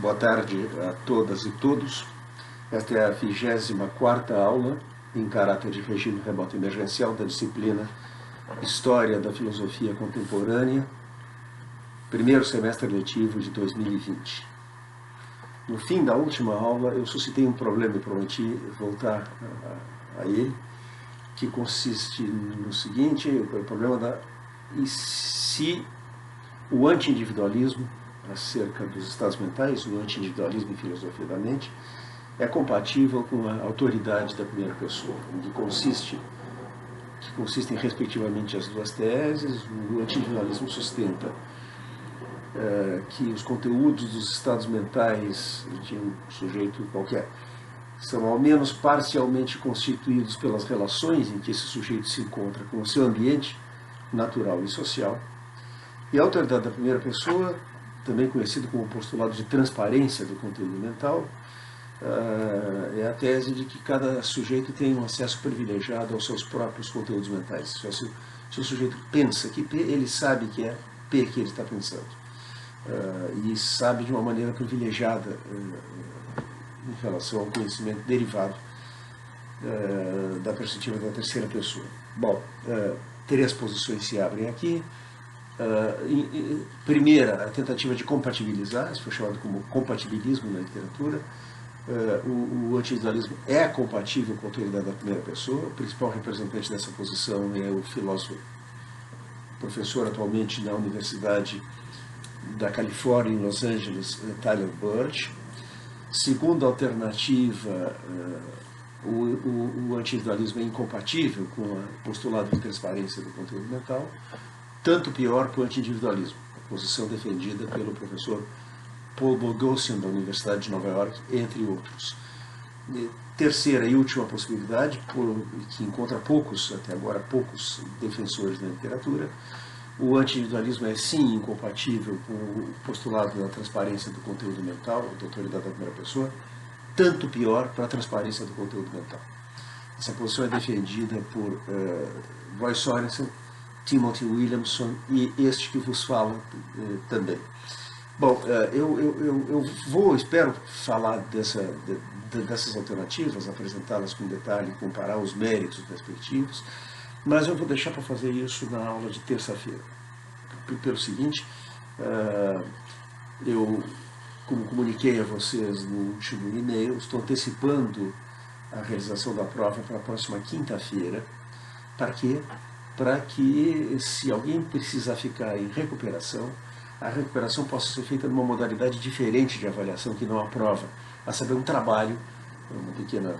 Boa tarde a todas e todos. Esta é a 24ª aula em caráter de regime remoto emergencial da disciplina História da Filosofia Contemporânea, primeiro semestre letivo de 2020. No fim da última aula, eu suscitei um problema e prometi voltar a ele, que consiste no seguinte: o problema da e se o anti-individualismo acerca dos estados mentais, o anti-individualismo em filosofia da mente, é compatível com a autoridade da primeira pessoa, que consistem respectivamente as duas teses. O anti-individualismo sustenta que os conteúdos dos estados mentais de um sujeito qualquer são ao menos parcialmente constituídos pelas relações em que esse sujeito se encontra com o seu ambiente natural e social. E a autoridade da primeira pessoa, também conhecido como postulado de transparência do conteúdo mental, é a tese de que cada sujeito tem um acesso privilegiado aos seus próprios conteúdos mentais. Se o sujeito pensa que P, ele sabe que é P que ele está pensando. E sabe de uma maneira privilegiada em relação ao conhecimento derivado da perspectiva da terceira pessoa. Bom, três posições se abrem aqui. Primeira, a tentativa de compatibilizar, isso foi chamado como compatibilismo na literatura. O anti-individualismo é compatível com a autoridade da primeira pessoa. O principal representante dessa posição é o filósofo, professor atualmente na Universidade da Califórnia, em Los Angeles, Tyler Birch. Segunda alternativa, o anti-individualismo é incompatível com o postulado de transparência do conteúdo mental. Tanto pior que o anti-individualismo, a posição defendida pelo professor Paul Boghossian, da Universidade de Nova York, entre outros. Terceira e última possibilidade, que encontra até agora poucos defensores na literatura: o anti-individualismo é sim incompatível com o postulado da transparência do conteúdo mental, da autoridade da primeira pessoa, tanto pior para a transparência do conteúdo mental. Essa posição é defendida por Roy Sorensen, Timothy Williamson e este que vos fala também. Bom, eu espero falar dessas alternativas, apresentá-las com detalhe, comparar os méritos respectivos, mas eu vou deixar para fazer isso na aula de terça-feira. Pelo seguinte, eu, como comuniquei a vocês no último e-mail, estou antecipando a realização da prova para a próxima quinta-feira. Para quê? Para que, se alguém precisar ficar em recuperação, a recuperação possa ser feita numa modalidade diferente de avaliação, que não a prova, a saber, um trabalho, uma pequena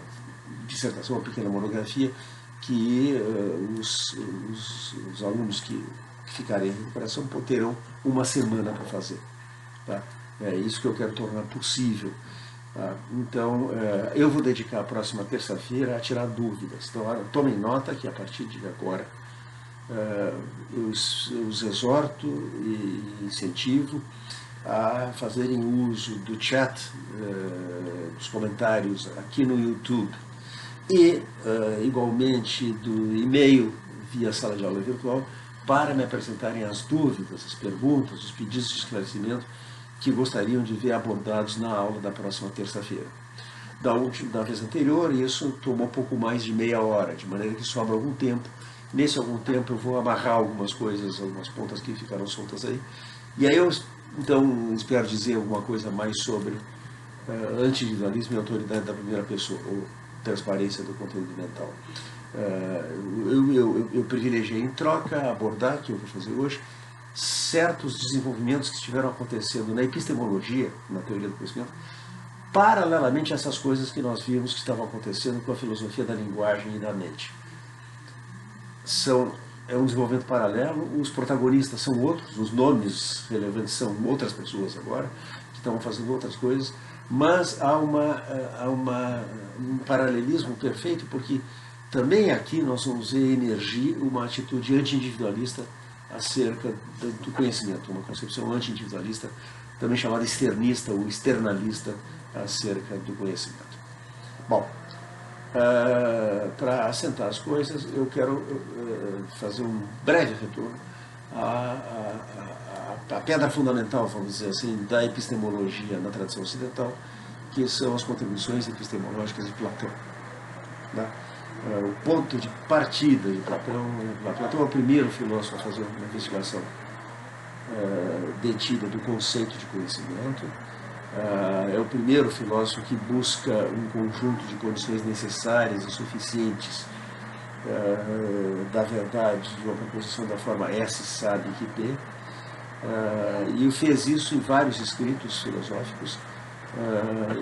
dissertação, uma pequena monografia, que os alunos que ficarem em recuperação terão uma semana para fazer. Tá? É isso que eu quero tornar possível. Tá? Então, eu vou dedicar a próxima terça-feira a tirar dúvidas. Então, tomem nota que a partir de agora eu os exorto e incentivo a fazerem uso do chat, dos comentários aqui no YouTube e, igualmente, do e-mail via sala de aula virtual, para me apresentarem as dúvidas, as perguntas, os pedidos de esclarecimento que gostariam de ver abordados na aula da próxima terça-feira. Da vez anterior, isso tomou um pouco mais de meia hora, de maneira que sobra algum tempo. Nesse algum tempo eu vou amarrar algumas coisas, algumas pontas que ficaram soltas aí. E aí eu, então, espero dizer alguma coisa mais sobre anti-individualismo e autoridade da primeira pessoa, ou transparência do conteúdo mental. Eu privilegiei em troca abordar, que eu vou fazer hoje, certos desenvolvimentos que estiveram acontecendo na epistemologia, na teoria do conhecimento, paralelamente a essas coisas que nós vimos que estavam acontecendo com a filosofia da linguagem e da mente. É um desenvolvimento paralelo, os protagonistas são outros, os nomes relevantes são outras pessoas agora, que estão fazendo outras coisas, mas há um paralelismo perfeito, porque também aqui nós vamos ver emergir uma atitude anti-individualista acerca do conhecimento, uma concepção anti-individualista, também chamada externista ou externalista, acerca do conhecimento. Bom, para assentar as coisas, eu quero fazer um breve retorno à a pedra fundamental, vamos dizer assim, da epistemologia na tradição ocidental, que são as contribuições epistemológicas de Platão. Né? O ponto de partida de Platão, Platão é o primeiro filósofo a fazer uma investigação detida do conceito de conhecimento, é o primeiro filósofo que busca um conjunto de condições necessárias e suficientes da verdade de uma proposição da forma S sabe que P, e fez isso em vários escritos filosóficos.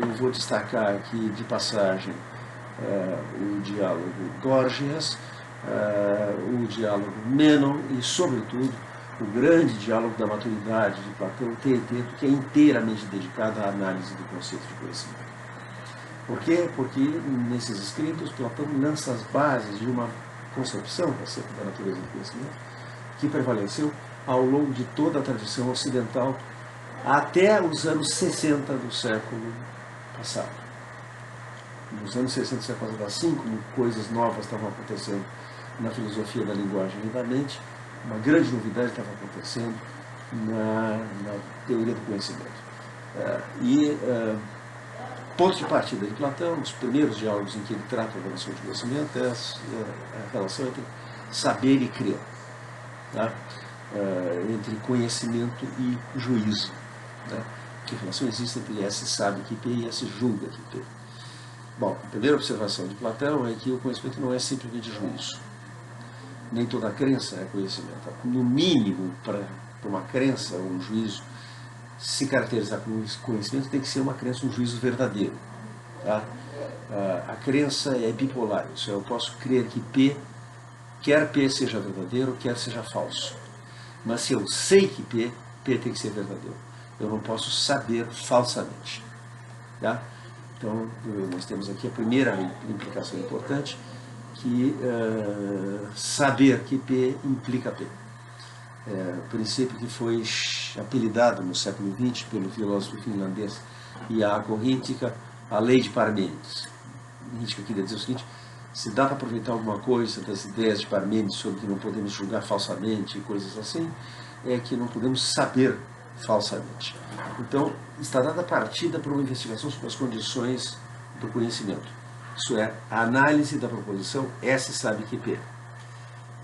Eu vou destacar aqui de passagem o diálogo Gorgias, o diálogo Menon e, sobretudo, o grande diálogo da maturidade de Platão, Teeteto, que é inteiramente dedicado à análise do conceito de conhecimento. Por quê? Porque nesses escritos Platão lança as bases de uma concepção acerca da natureza do conhecimento que prevaleceu ao longo de toda a tradição ocidental até os anos 60 do século passado. Nos anos 60 do século passado, assim como coisas novas estavam acontecendo na filosofia da linguagem e da mente, uma grande novidade estava acontecendo na teoria do conhecimento. Ponto de partida de Platão, os primeiros diálogos em que ele trata da noção de conhecimento é a relação entre saber e crer, tá? Entre conhecimento e juízo. Né? Que relação existe entre S sabe que P e S julga que P? Bom, a primeira observação de Platão é que o conhecimento não é simplesmente juízo. Nem toda crença é conhecimento. No mínimo, para uma crença ou um juízo se caracterizar como conhecimento, tem que ser uma crença, um juízo verdadeiro. Tá? A crença é bipolar. Isso é, eu posso crer que P, quer P seja verdadeiro, quer seja falso. Mas se eu sei que P tem que ser verdadeiro. Eu não posso saber falsamente. Tá? Então, nós temos aqui a primeira implicação importante, que saber que P implica P. O princípio que foi apelidado no século XX pelo filósofo finlandês Jaakko Rintikka, a lei de Parmênides. Rintikka queria dizer o seguinte: se dá para aproveitar alguma coisa das ideias de Parmênides sobre que não podemos julgar falsamente e coisas assim, é que não podemos saber falsamente. Então, está dada a partida para uma investigação sobre as condições do conhecimento. Isso é, a análise da proposição S sabe que P.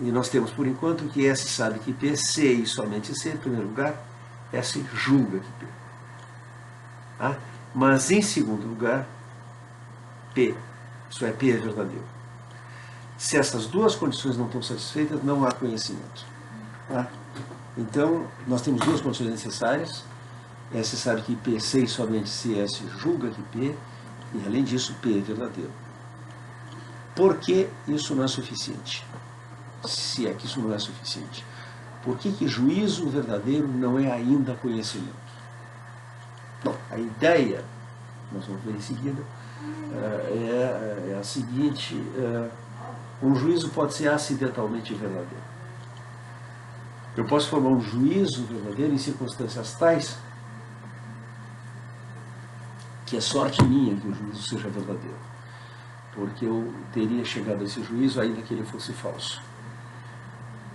E nós temos, por enquanto, que S sabe que P, C e somente C, em primeiro lugar, S julga que P. Tá? Mas, em segundo lugar, P, isso é, P é verdadeiro. Se essas duas condições não estão satisfeitas, não há conhecimento. Tá? Então, nós temos duas condições necessárias. S sabe que P, C e somente C, S julga que P, e, além disso, P é verdadeiro. Por que isso não é suficiente? Se é que isso não é suficiente. Por que juízo verdadeiro não é ainda conhecimento? Bom, a ideia, nós vamos ver em seguida, é a seguinte: um juízo pode ser acidentalmente verdadeiro. Eu posso formar um juízo verdadeiro em circunstâncias tais que é sorte minha que o juízo seja verdadeiro, porque eu teria chegado a esse juízo ainda que ele fosse falso.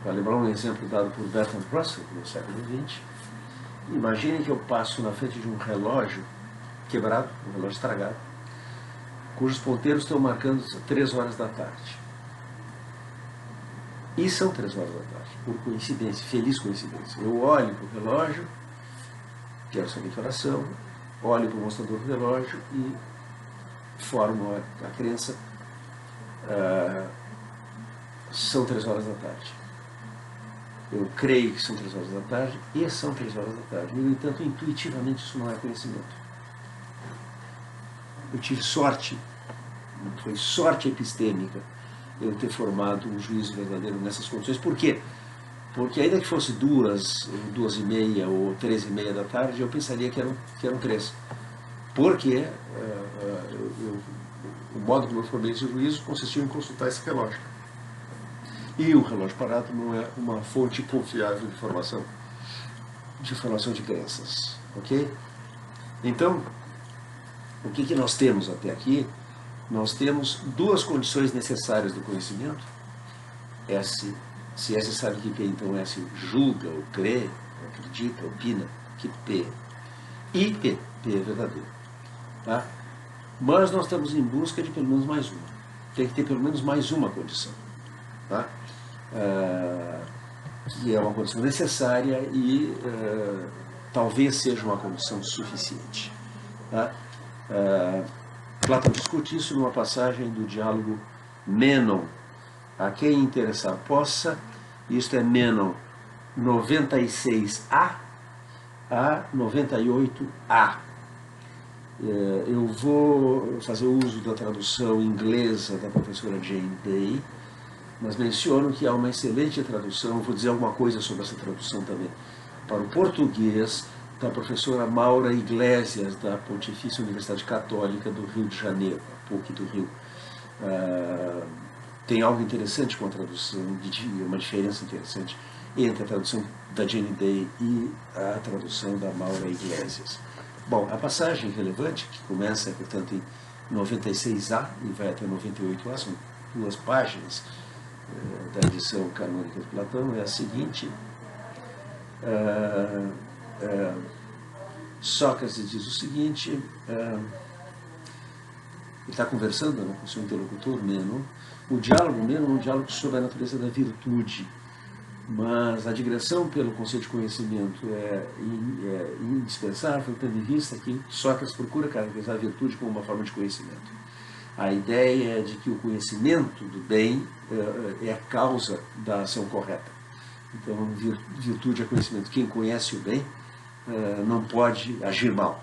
Para lembrar um exemplo dado por Bertrand Russell no século XX, imagine que eu passo na frente de um relógio quebrado, um relógio estragado, cujos ponteiros estão marcando 3 horas da tarde. E são 3 horas da tarde, por coincidência, feliz coincidência. Eu olho para o relógio, quero saber que horas são, olho para o mostrador do relógio e formo a crença, são 3 horas da tarde. Eu creio que são 3 horas da tarde e são 3 horas da tarde. No entanto, intuitivamente isso não é conhecimento. Eu tive sorte, foi sorte epistêmica eu ter formado um juízo verdadeiro nessas condições. Por quê? Porque ainda que fosse 2h30 ou 3h30 da tarde, eu pensaria que eram 3. Porque o modo como eu formei esse juízo consistiu em consultar esse relógio. E o relógio parado não é uma fonte confiável de informação de crenças. Ok? Então, o que nós temos até aqui? Nós temos duas condições necessárias do conhecimento. Se S sabe que P, então S julga ou crê, acredita, opina, que P. E P, P é verdadeiro. Tá? Mas nós estamos em busca de pelo menos mais uma. Tem que ter pelo menos mais uma condição. Tá? Que é uma condição necessária e talvez seja uma condição suficiente. Tá? Platão discute isso numa passagem do diálogo Mênon. A quem interessar possa, isto é Mênon 96a a 98a. Eu vou fazer uso da tradução inglesa da professora Jane Day, mas menciono que há uma excelente tradução, vou dizer alguma coisa sobre essa tradução também, para o português, da professora Maura Iglesias, da Pontifícia Universidade Católica do Rio de Janeiro, a PUC do Rio. Tem algo interessante com a tradução, uma diferença interessante entre a tradução da Jane Day e a tradução da Maura Iglesias. Bom, a passagem relevante, que começa, portanto, em 96a e vai até 98a, são 2 páginas da edição canônica de Platão, é a seguinte. Sócrates diz o seguinte, ele está conversando, né, com o seu interlocutor, Mênon. O diálogo Mênon é um diálogo sobre a natureza da virtude, mas a digressão pelo conceito de conhecimento é indispensável, tendo em vista que Sócrates procura caracterizar a virtude como uma forma de conhecimento. A ideia é de que o conhecimento do bem é a causa da ação correta. Então, virtude é conhecimento. Quem conhece o bem não pode agir mal.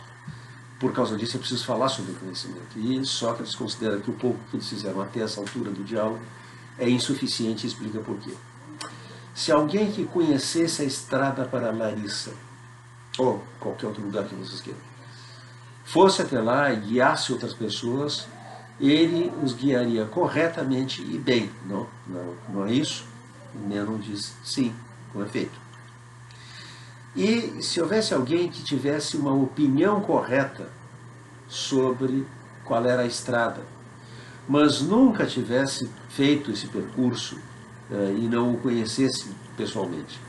Por causa disso, é preciso falar sobre o conhecimento. E Sócrates considera que o pouco que eles fizeram até essa altura do diálogo é insuficiente e explica por quê. Se alguém que conhecesse a estrada para Larissa, ou qualquer outro lugar que vocês queiram, fosse até lá e guiasse outras pessoas, ele os guiaria corretamente e bem. Não é isso? Mênon diz sim, com efeito. E se houvesse alguém que tivesse uma opinião correta sobre qual era a estrada, mas nunca tivesse feito esse percurso e não o conhecesse pessoalmente,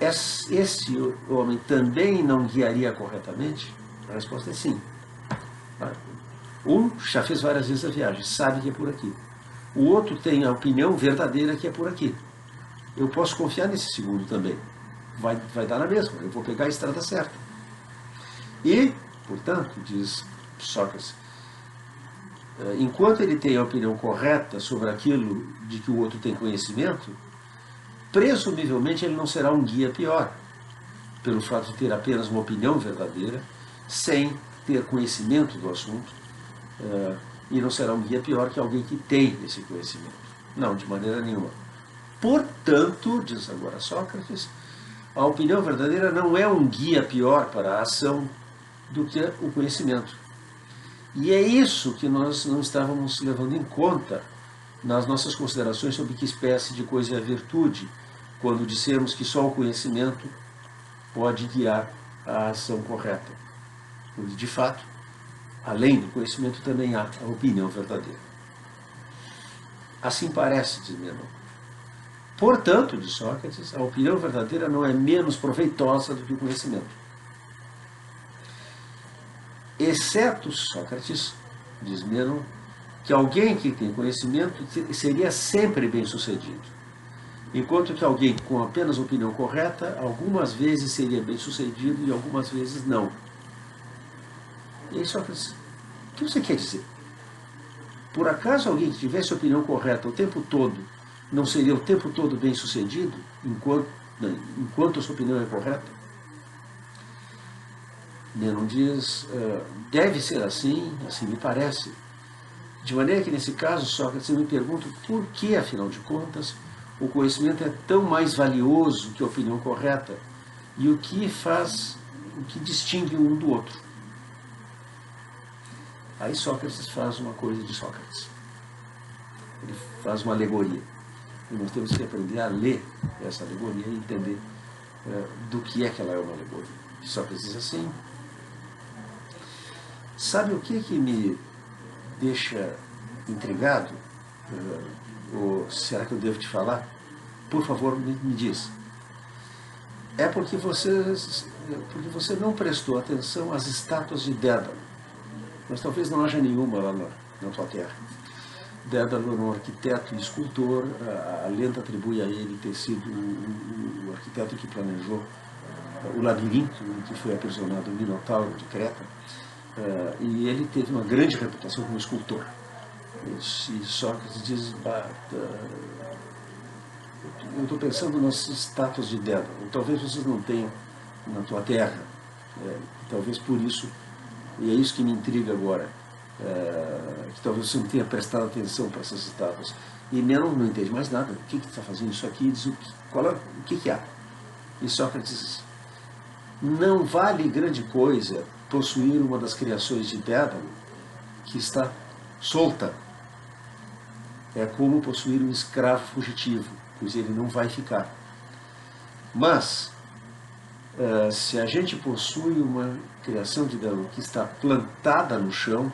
esse homem também não guiaria corretamente? A resposta é sim. Um já fez várias vezes a viagem, sabe que é por aqui. O outro tem a opinião verdadeira que é por aqui. Eu posso confiar nesse segundo também. Vai dar na mesma, eu vou pegar a estrada certa. E, portanto, diz Sócrates, enquanto ele tem a opinião correta sobre aquilo de que o outro tem conhecimento, presumivelmente ele não será um guia pior, pelo fato de ter apenas uma opinião verdadeira, sem ter conhecimento do assunto, e não será um guia pior que alguém que tem esse conhecimento. Não, de maneira nenhuma. Portanto, diz agora Sócrates, a opinião verdadeira não é um guia pior para a ação do que o conhecimento. E é isso que nós não estávamos levando em conta nas nossas considerações sobre que espécie de coisa é a virtude, quando dissemos que só o conhecimento pode guiar a ação correta. Pois, de fato, além do conhecimento também há a opinião verdadeira. Assim parece, diz Mênon. Portanto, diz Sócrates, a opinião verdadeira não é menos proveitosa do que o conhecimento. Exceto, Sócrates, diz Mênon, que alguém que tem conhecimento seria sempre bem-sucedido, enquanto que alguém com apenas opinião correta, algumas vezes seria bem-sucedido e algumas vezes não. E aí, Sócrates, o que você quer dizer? Por acaso alguém que tivesse opinião correta o tempo todo não seria o tempo todo bem-sucedido enquanto a sua opinião é correta? Mênon diz, deve ser assim me parece. De maneira que, nesse caso, Sócrates, eu me pergunto por que, afinal de contas, o conhecimento é tão mais valioso que a opinião correta e o que distingue um do outro. Aí Sócrates faz uma coisa de Sócrates. Ele faz uma alegoria. E nós temos que aprender a ler essa alegoria e entender do que é que ela é uma alegoria. E Sócrates diz assim, sabe o que me deixa intrigado? Ou será que eu devo te falar? Por favor, me diz. é porque você não prestou atenção às estátuas de Dédalo. Mas talvez não haja nenhuma lá na tua terra. Dédalo era um arquiteto e escultor, a lenda atribui a ele ter sido o arquiteto que planejou o labirinto em que foi aprisionado o Minotauro de Creta, e ele teve uma grande reputação como escultor. E Sócrates diz, eu estou pensando nas estátuas de Dédalo, talvez vocês não tenham na tua terra, talvez por isso, e é isso que me intriga agora, que talvez você não tenha prestado atenção para essas estátuas. E Menão não entende mais nada. O que está fazendo isso aqui? Diz, o que há? E Sócrates diz, não vale grande coisa possuir uma das criações de Dédalo que está solta. É como possuir um escravo fugitivo, pois ele não vai ficar. Mas, se a gente possui uma criação de Dédalo que está plantada no chão,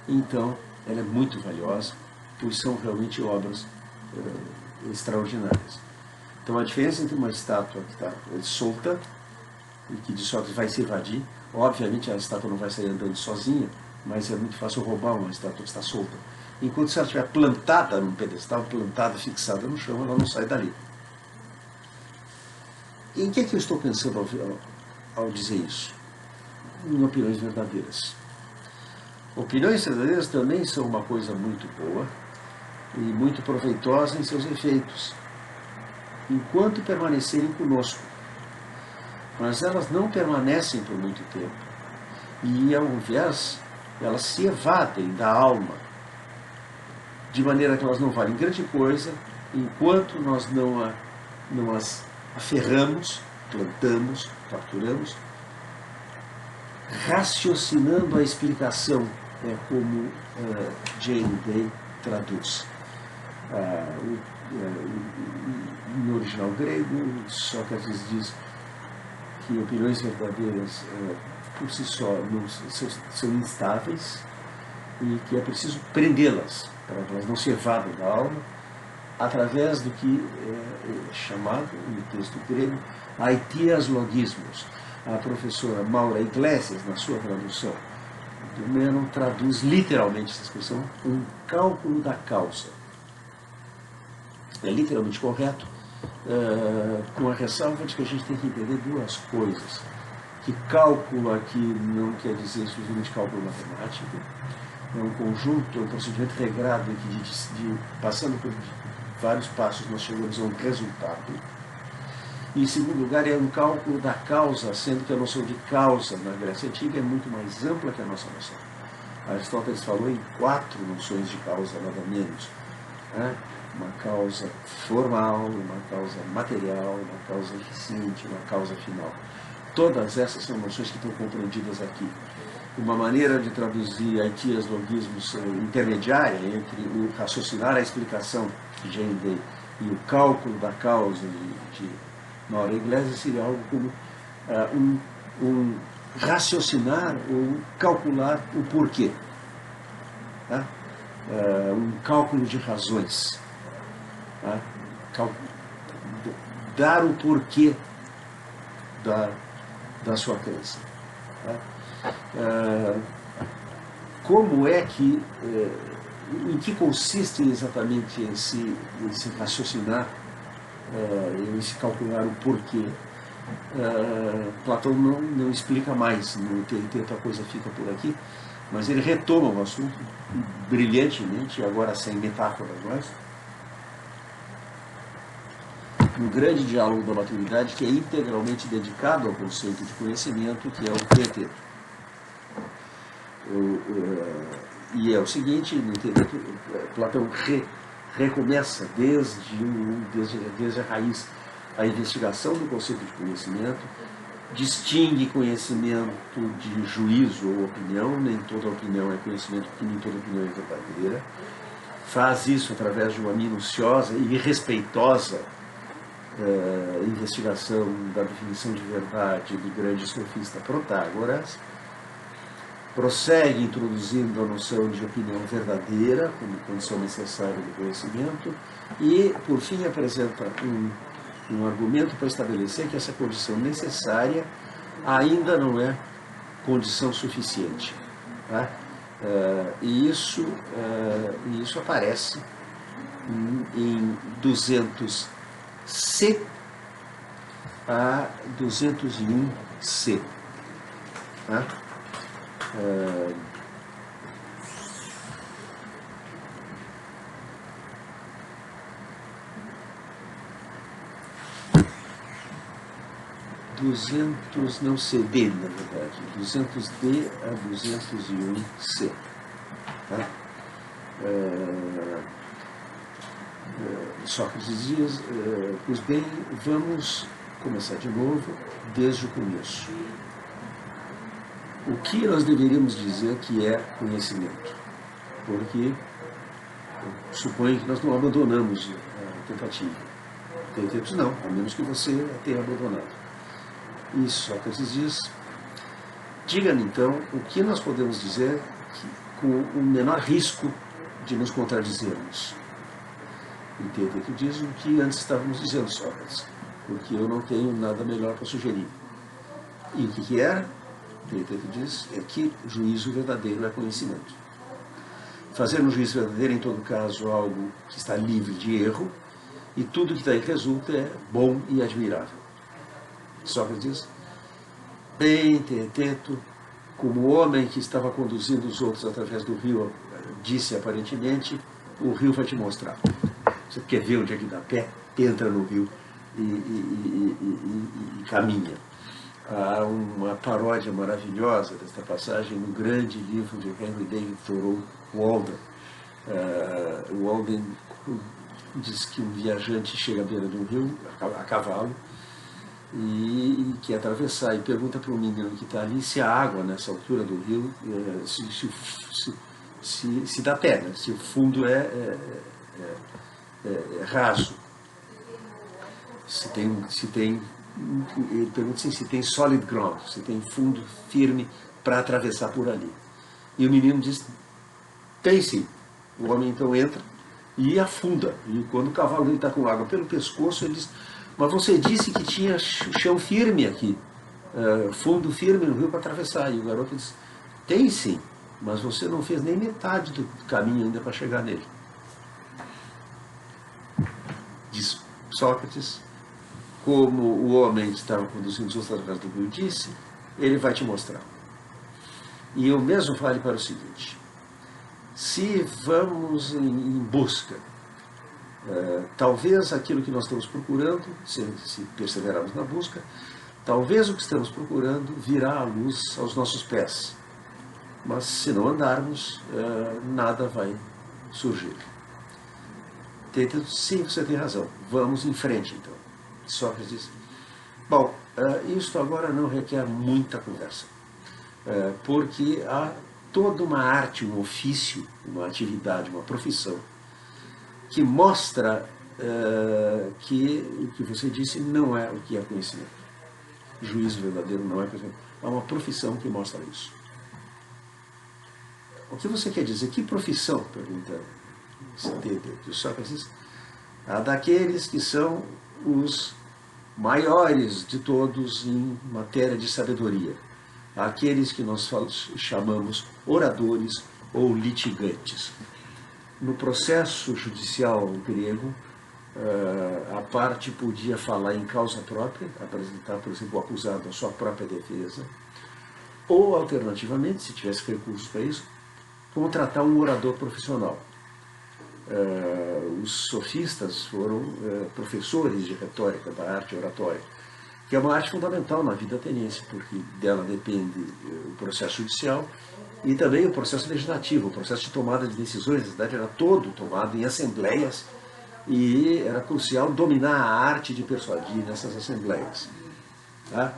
então ela é muito valiosa, pois são realmente obras extraordinárias. Então a diferença entre uma estátua que está solta e que de Sócrates vai se evadir, obviamente a estátua não vai sair andando sozinha, mas é muito fácil roubar uma estátua que está solta. Enquanto se ela estiver plantada num pedestal, plantada, fixada no chão, ela não sai dali. E em que é que eu estou pensando ao dizer isso? Em opiniões verdadeiras. Opiniões verdadeiras também são uma coisa muito boa e muito proveitosa em seus efeitos, enquanto permanecerem conosco. Mas elas não permanecem por muito tempo. E, ao invés, elas se evadem da alma, de maneira que elas não valem grande coisa, enquanto nós não as aferramos, plantamos, capturamos, raciocinando a explicação, como Jane Day traduz. No original grego, Sócrates diz que opiniões verdadeiras, por si só, são instáveis e que é preciso prendê-las, para que elas não se evadam da alma, através do que é chamado, no texto grego, aitias logismos. A professora Maura Iglesias, na sua tradução do Menon, traduz literalmente essa expressão, um cálculo da causa. É literalmente correto, com a ressalva de que a gente tem que entender duas coisas. Que cálculo aqui não quer dizer exclusivamente cálculo matemático, é um conjunto, é um procedimento regrado em que, passando por vários passos, nós chegamos a um resultado. E, em segundo lugar, é um cálculo da causa, sendo que a noção de causa na Grécia Antiga é muito mais ampla que a nossa noção. Aristóteles falou em 4 noções de causa, nada menos. Uma causa formal, uma causa material, uma causa eficiente, uma causa final. Todas essas são noções que estão compreendidas aqui. Uma maneira de traduzir aitias logismos intermediária entre o raciocinar a explicação de Jane Day e o cálculo da causa de Maura Iglesias seria algo como um raciocinar ou calcular o porquê. Um cálculo de razões. Dar o porquê da sua crença. Como é que, em que consiste exatamente esse raciocinar, esse calcular o porquê? Platão não explica mais, não tenta, a coisa fica por aqui, mas ele retoma o assunto brilhantemente, agora sem metáforas mais, um grande diálogo da maturidade que é integralmente dedicado ao conceito de conhecimento, que é o Teteto. E é o seguinte, no Teteto, Platão recomeça desde a raiz a investigação do conceito de conhecimento, distingue conhecimento de juízo ou opinião, nem toda opinião é conhecimento, porque nem toda opinião é verdadeira, faz isso através de uma minuciosa e respeitosa investigação da definição de verdade do grande sofista Protágoras, prossegue introduzindo a noção de opinião verdadeira como condição necessária do conhecimento e, por fim, apresenta um argumento para estabelecer que essa condição necessária ainda não é condição suficiente. Tá? E isso aparece em 200C a 201C. Tá? Não CD, na verdade, 200D a 201C. Tá? Sócrates diz, pois bem, vamos começar de novo desde o começo. O que nós deveríamos dizer que é conhecimento? Porque eu suponho que nós não abandonamos a tentativa. Tem tempos não, a menos que você a tenha abandonado. E Sócrates diz, diga-me então o que nós podemos dizer com o menor risco de nos contradizermos. E Teeteto diz o que antes estávamos dizendo, Sócrates, porque eu não tenho nada melhor para sugerir. E o que era? Teeteto diz é que juízo verdadeiro é conhecimento. Fazer um juízo verdadeiro, em todo caso, algo que está livre de erro, e tudo que daí resulta é bom e admirável. Sócrates diz, bem, Teeteto, como o homem que estava conduzindo os outros através do rio disse aparentemente, o rio vai te mostrar. Você quer ver onde é que dá pé? Entra no rio e caminha. Há uma paródia maravilhosa desta passagem no grande livro de Henry David Thoreau, Walden. Walden diz que um viajante chega à beira de um rio, a cavalo, e quer atravessar, e pergunta para o menino que está ali se a água, nessa altura do rio, se dá pé, né? Se o fundo é raso. Ele pergunta assim, se tem solid ground, se tem fundo firme para atravessar por ali. E o menino diz, tem sim. O homem então entra e afunda. E quando o cavalo está com água pelo pescoço, ele diz, mas você disse que tinha chão firme aqui, fundo firme no rio para atravessar. E o garoto diz, tem sim, mas você não fez nem metade do caminho ainda para chegar nele. Diz Sócrates, como o homem que estava conduzindo os outros através do rio disse, ele vai te mostrar. E o mesmo vale para o seguinte, se vamos em busca, talvez aquilo que nós estamos procurando, se perseverarmos na busca, talvez o que estamos procurando virá à luz aos nossos pés. Mas se não andarmos, nada vai surgir. Sim, você tem razão, vamos em frente então. Sócrates diz, bom, isto agora não requer muita conversa, porque há toda uma arte, um ofício, uma atividade, uma profissão, que mostra que o que você disse não é o que é conhecimento. Juízo verdadeiro não é conhecimento. Há uma profissão que mostra isso. O que você quer dizer? Que profissão? Pergunta Sócrates. A daqueles que são os maiores de todos em matéria de sabedoria. Aqueles que nós chamamos oradores ou litigantes. No processo judicial grego, a parte podia falar em causa própria, apresentar, por exemplo, o acusado a sua própria defesa, ou, alternativamente, se tivesse recursos para isso, contratar um orador profissional. Os sofistas foram professores de retórica, da arte oratória, que é uma arte fundamental na vida ateniense, porque dela depende o processo judicial e também o processo legislativo, o processo de tomada de decisões. Na verdade, era todo tomado em assembleias e era crucial dominar a arte de persuadir nessas assembleias. Tá?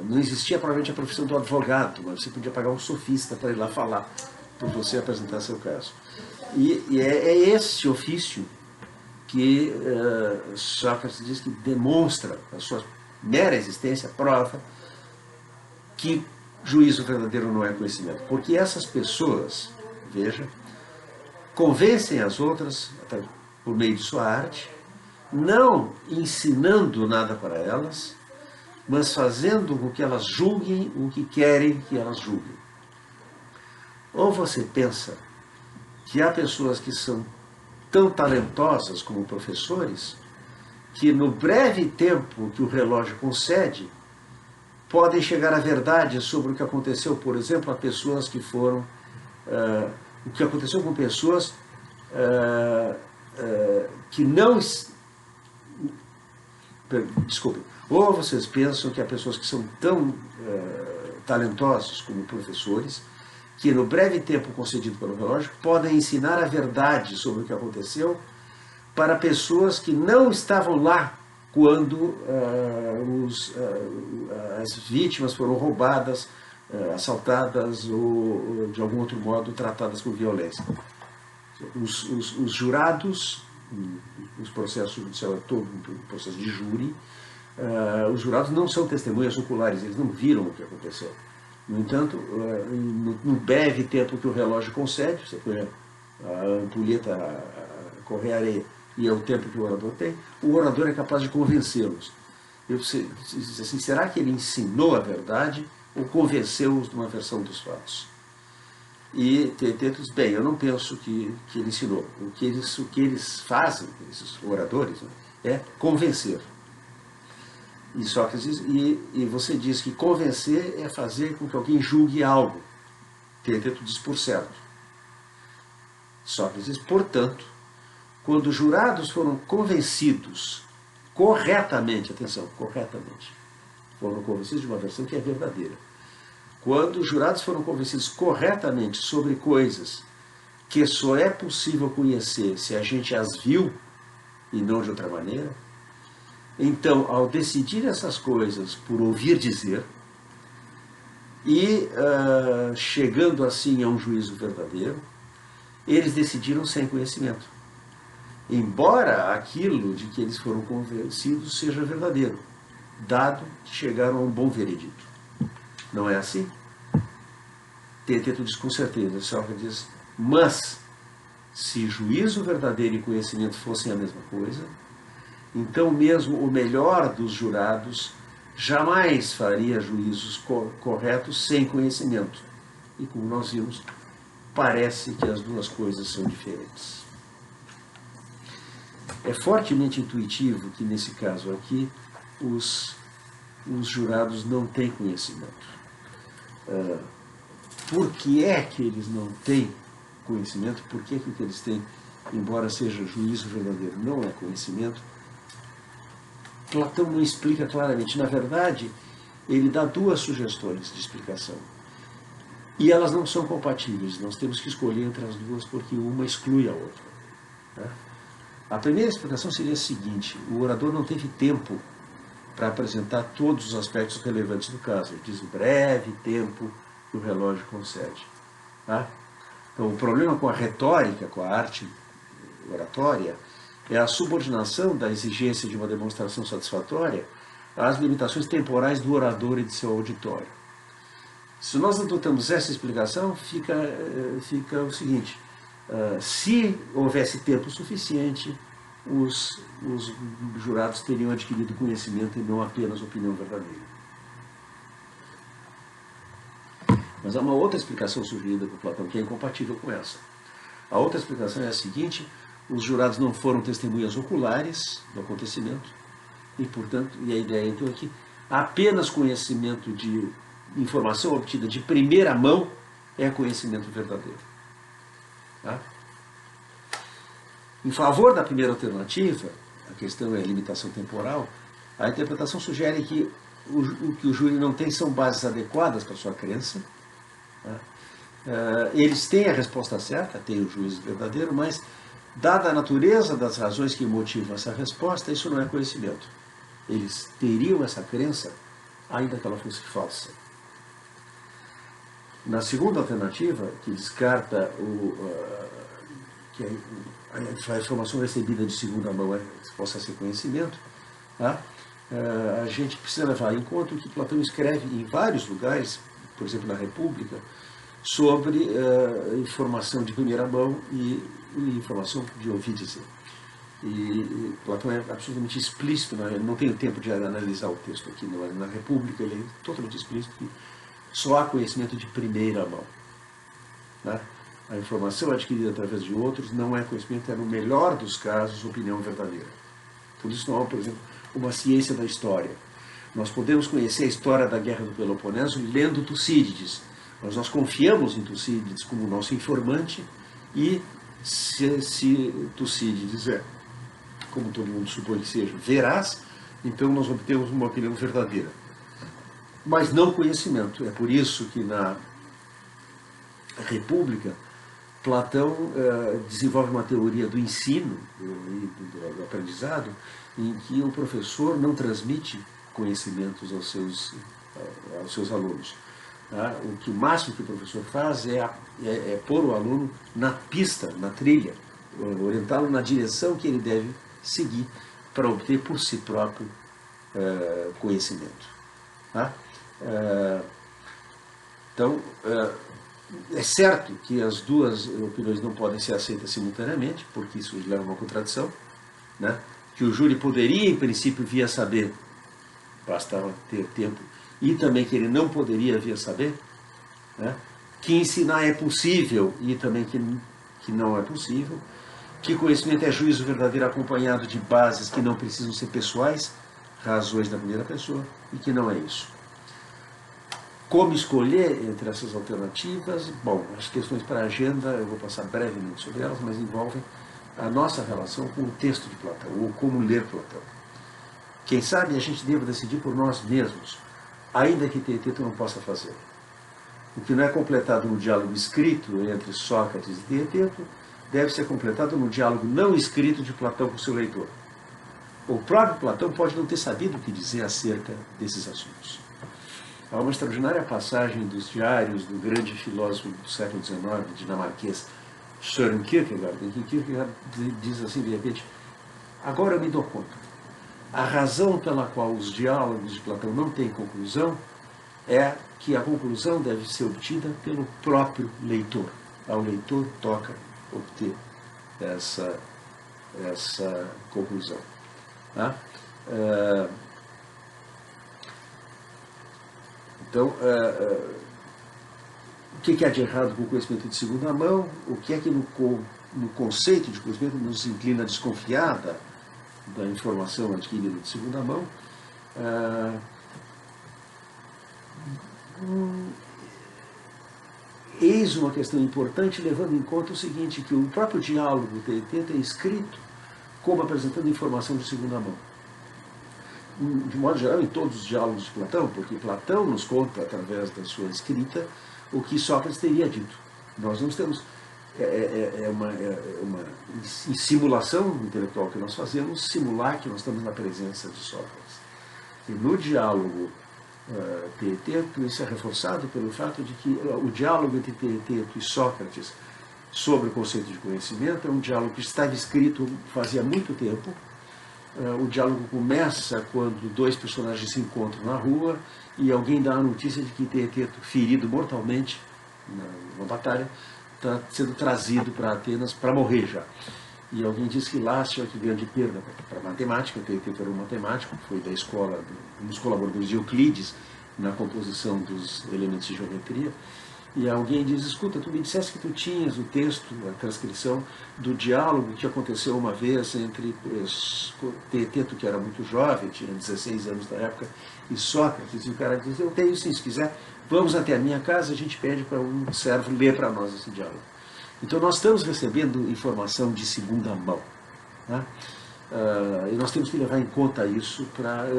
Não existia provavelmente a profissão do advogado, mas você podia pagar um sofista para ir lá falar, para você apresentar seu caso. E é esse ofício que Sócrates diz que demonstra a sua mera existência, prova que juízo verdadeiro não é conhecimento. Porque essas pessoas, veja, convencem as outras, por meio de sua arte, não ensinando nada para elas, mas fazendo com que elas julguem o que querem que elas julguem. Ou você pensa que há pessoas que são tão talentosas como professores, que no breve tempo que o relógio concede, podem chegar à verdade sobre o que aconteceu, por exemplo, a pessoas que foram... o que aconteceu com pessoas que não... Desculpe. Ou vocês pensam que há pessoas que são tão talentosos como professores, que no breve tempo concedido pelo relógio, podem ensinar a verdade sobre o que aconteceu para pessoas que não estavam lá quando as vítimas foram roubadas, assaltadas ou de algum outro modo tratadas com violência. Os jurados, os processos judiciais, todo um processo de júri, os jurados não são testemunhas oculares, eles não viram o que aconteceu. No entanto, no breve tempo que o relógio concede, você põe a ampulheta a correr areia, e é o tempo que o orador tem, o orador é capaz de convencê-los. Assim, será que ele ensinou a verdade ou convenceu-os de uma versão dos fatos? E diz, bem, eu não penso que ele ensinou. O que eles fazem, esses oradores, né, é convencer. E Sócrates, e você diz que convencer é fazer com que alguém julgue algo. Teoteto diz por certo. Sócrates, portanto, quando os jurados foram convencidos corretamente, atenção, corretamente, foram convencidos de uma versão que é verdadeira. Quando os jurados foram convencidos corretamente sobre coisas que só é possível conhecer se a gente as viu e não de outra maneira, então, ao decidir essas coisas por ouvir dizer, e chegando assim a um juízo verdadeiro, eles decidiram sem conhecimento. Embora aquilo de que eles foram convencidos seja verdadeiro, dado que chegaram a um bom veredito. Não é assim? Teoteto diz com certeza, Sócrates diz, mas se juízo verdadeiro e conhecimento fossem a mesma coisa, então mesmo o melhor dos jurados jamais faria juízos corretos sem conhecimento. E como nós vimos, parece que as duas coisas são diferentes. É fortemente intuitivo que nesse caso aqui os jurados não têm conhecimento. Por que é que eles não têm conhecimento? Por que o que eles têm, embora seja juízo verdadeiro, não é conhecimento? Platão não explica claramente. Na verdade, ele dá duas sugestões de explicação. E elas não são compatíveis. Nós temos que escolher entre as duas porque uma exclui a outra. Né? A primeira explicação seria a seguinte: o orador não teve tempo para apresentar todos os aspectos relevantes do caso. Ele diz o breve tempo que o relógio concede. Tá? Então, o problema com a retórica, com a arte oratória, é a subordinação da exigência de uma demonstração satisfatória às limitações temporais do orador e de seu auditório. Se nós adotamos essa explicação, fica o seguinte: se houvesse tempo suficiente, os jurados teriam adquirido conhecimento e não apenas opinião verdadeira. Mas há uma outra explicação sugerida por Platão que é incompatível com essa. A outra explicação é a seguinte: os jurados não foram testemunhas oculares do acontecimento e, portanto, a ideia então é que apenas conhecimento de informação obtida de primeira mão é conhecimento verdadeiro. Tá? Em favor da primeira alternativa, a questão é a limitação temporal, a interpretação sugere que o que o júri não tem são bases adequadas para a sua crença. Tá? Eles têm a resposta certa, têm o juízo verdadeiro, mas dada a natureza das razões que motivam essa resposta, isso não é conhecimento. Eles teriam essa crença, ainda que ela fosse falsa. Na segunda alternativa, que descarta que a informação recebida de segunda mão possa ser conhecimento, tá? A gente precisa levar em conta o que Platão escreve em vários lugares, por exemplo, na República, sobre informação de primeira mão e informação de ouvir dizer. E Platão é absolutamente explícito, não tenho tempo de analisar o texto aqui, na República ele é totalmente explícito, que só há conhecimento de primeira mão. Né? A informação adquirida através de outros não é conhecimento, é no melhor dos casos opinião verdadeira. Por isso não há, por exemplo, uma ciência da história. Nós podemos conhecer a história da Guerra do Peloponeso lendo Tucídides, mas nós confiamos em Tucídides como nosso informante e se Tucídides é, como todo mundo supõe que seja, veraz, então nós obtemos uma opinião verdadeira. Mas não conhecimento. É por isso que na República, Platão desenvolve uma teoria do ensino e do aprendizado em que o professor não transmite conhecimentos aos seus alunos. Tá? O máximo que o professor faz é pôr o aluno na pista, na trilha, orientá-lo na direção que ele deve seguir para obter por si próprio conhecimento. Tá? Então, é certo que as duas opiniões não podem ser aceitas simultaneamente, porque isso leva a uma contradição, né? Que o júri poderia, em princípio, vir a saber, bastava ter tempo, e também que ele não poderia vir a saber, né? Que ensinar é possível e também que não é possível, que conhecimento é juízo verdadeiro acompanhado de bases que não precisam ser pessoais, razões da primeira pessoa, e que não é isso. Como escolher entre essas alternativas? Bom, as questões para a agenda, eu vou passar brevemente sobre elas, mas envolvem a nossa relação com o texto de Platão, ou como ler Platão. Quem sabe a gente deva decidir por nós mesmos, ainda que Teeteto não possa fazer. O que não é completado no diálogo escrito entre Sócrates e Teeteto, deve ser completado no diálogo não escrito de Platão com seu leitor. O próprio Platão pode não ter sabido o que dizer acerca desses assuntos. Há uma extraordinária passagem dos diários do grande filósofo do século XIX, dinamarquês, Søren Kierkegaard, em que Kierkegaard diz assim, de repente, agora eu me dou conta. A razão pela qual os diálogos de Platão não têm conclusão é que a conclusão deve ser obtida pelo próprio leitor. Ao leitor toca obter essa conclusão. Tá? Então, o que há de errado com o conhecimento de segunda mão? O que é que no conceito de conhecimento nos inclina a desconfiar da informação adquirida de segunda mão? Eis uma questão importante, levando em conta o seguinte, que o próprio diálogo do Teeteto é escrito como apresentando informação de segunda mão. De modo geral, em todos os diálogos de Platão, porque Platão nos conta, através da sua escrita, o que Sócrates teria dito. Nós não estamos... uma simulação intelectual que nós fazemos, simular que nós estamos na presença de Sócrates. E no diálogo Teeteto, isso é reforçado pelo fato de que o diálogo entre Teeteto e Sócrates sobre o conceito de conhecimento é um diálogo que estava escrito fazia muito tempo. O diálogo começa quando dois personagens se encontram na rua e alguém dá a notícia de que Teeteto, ferido mortalmente numa batalha, está sendo trazido para Atenas para morrer já. E alguém diz que Lácio, que grande perda para a matemática, Teeteto era um matemático, foi da escola, um dos colaboradores de Euclides na composição dos elementos de geometria. E alguém diz, escuta, tu me disseste que tu tinhas o texto, a transcrição do diálogo que aconteceu uma vez entre Teeteto, que era muito jovem, tinha 16 anos na época, e Sócrates. E o cara diz, eu tenho sim, se quiser, vamos até a minha casa, a gente pede para um servo ler para nós esse diálogo. Então nós estamos recebendo informação de segunda mão. Né? E nós temos que levar em conta isso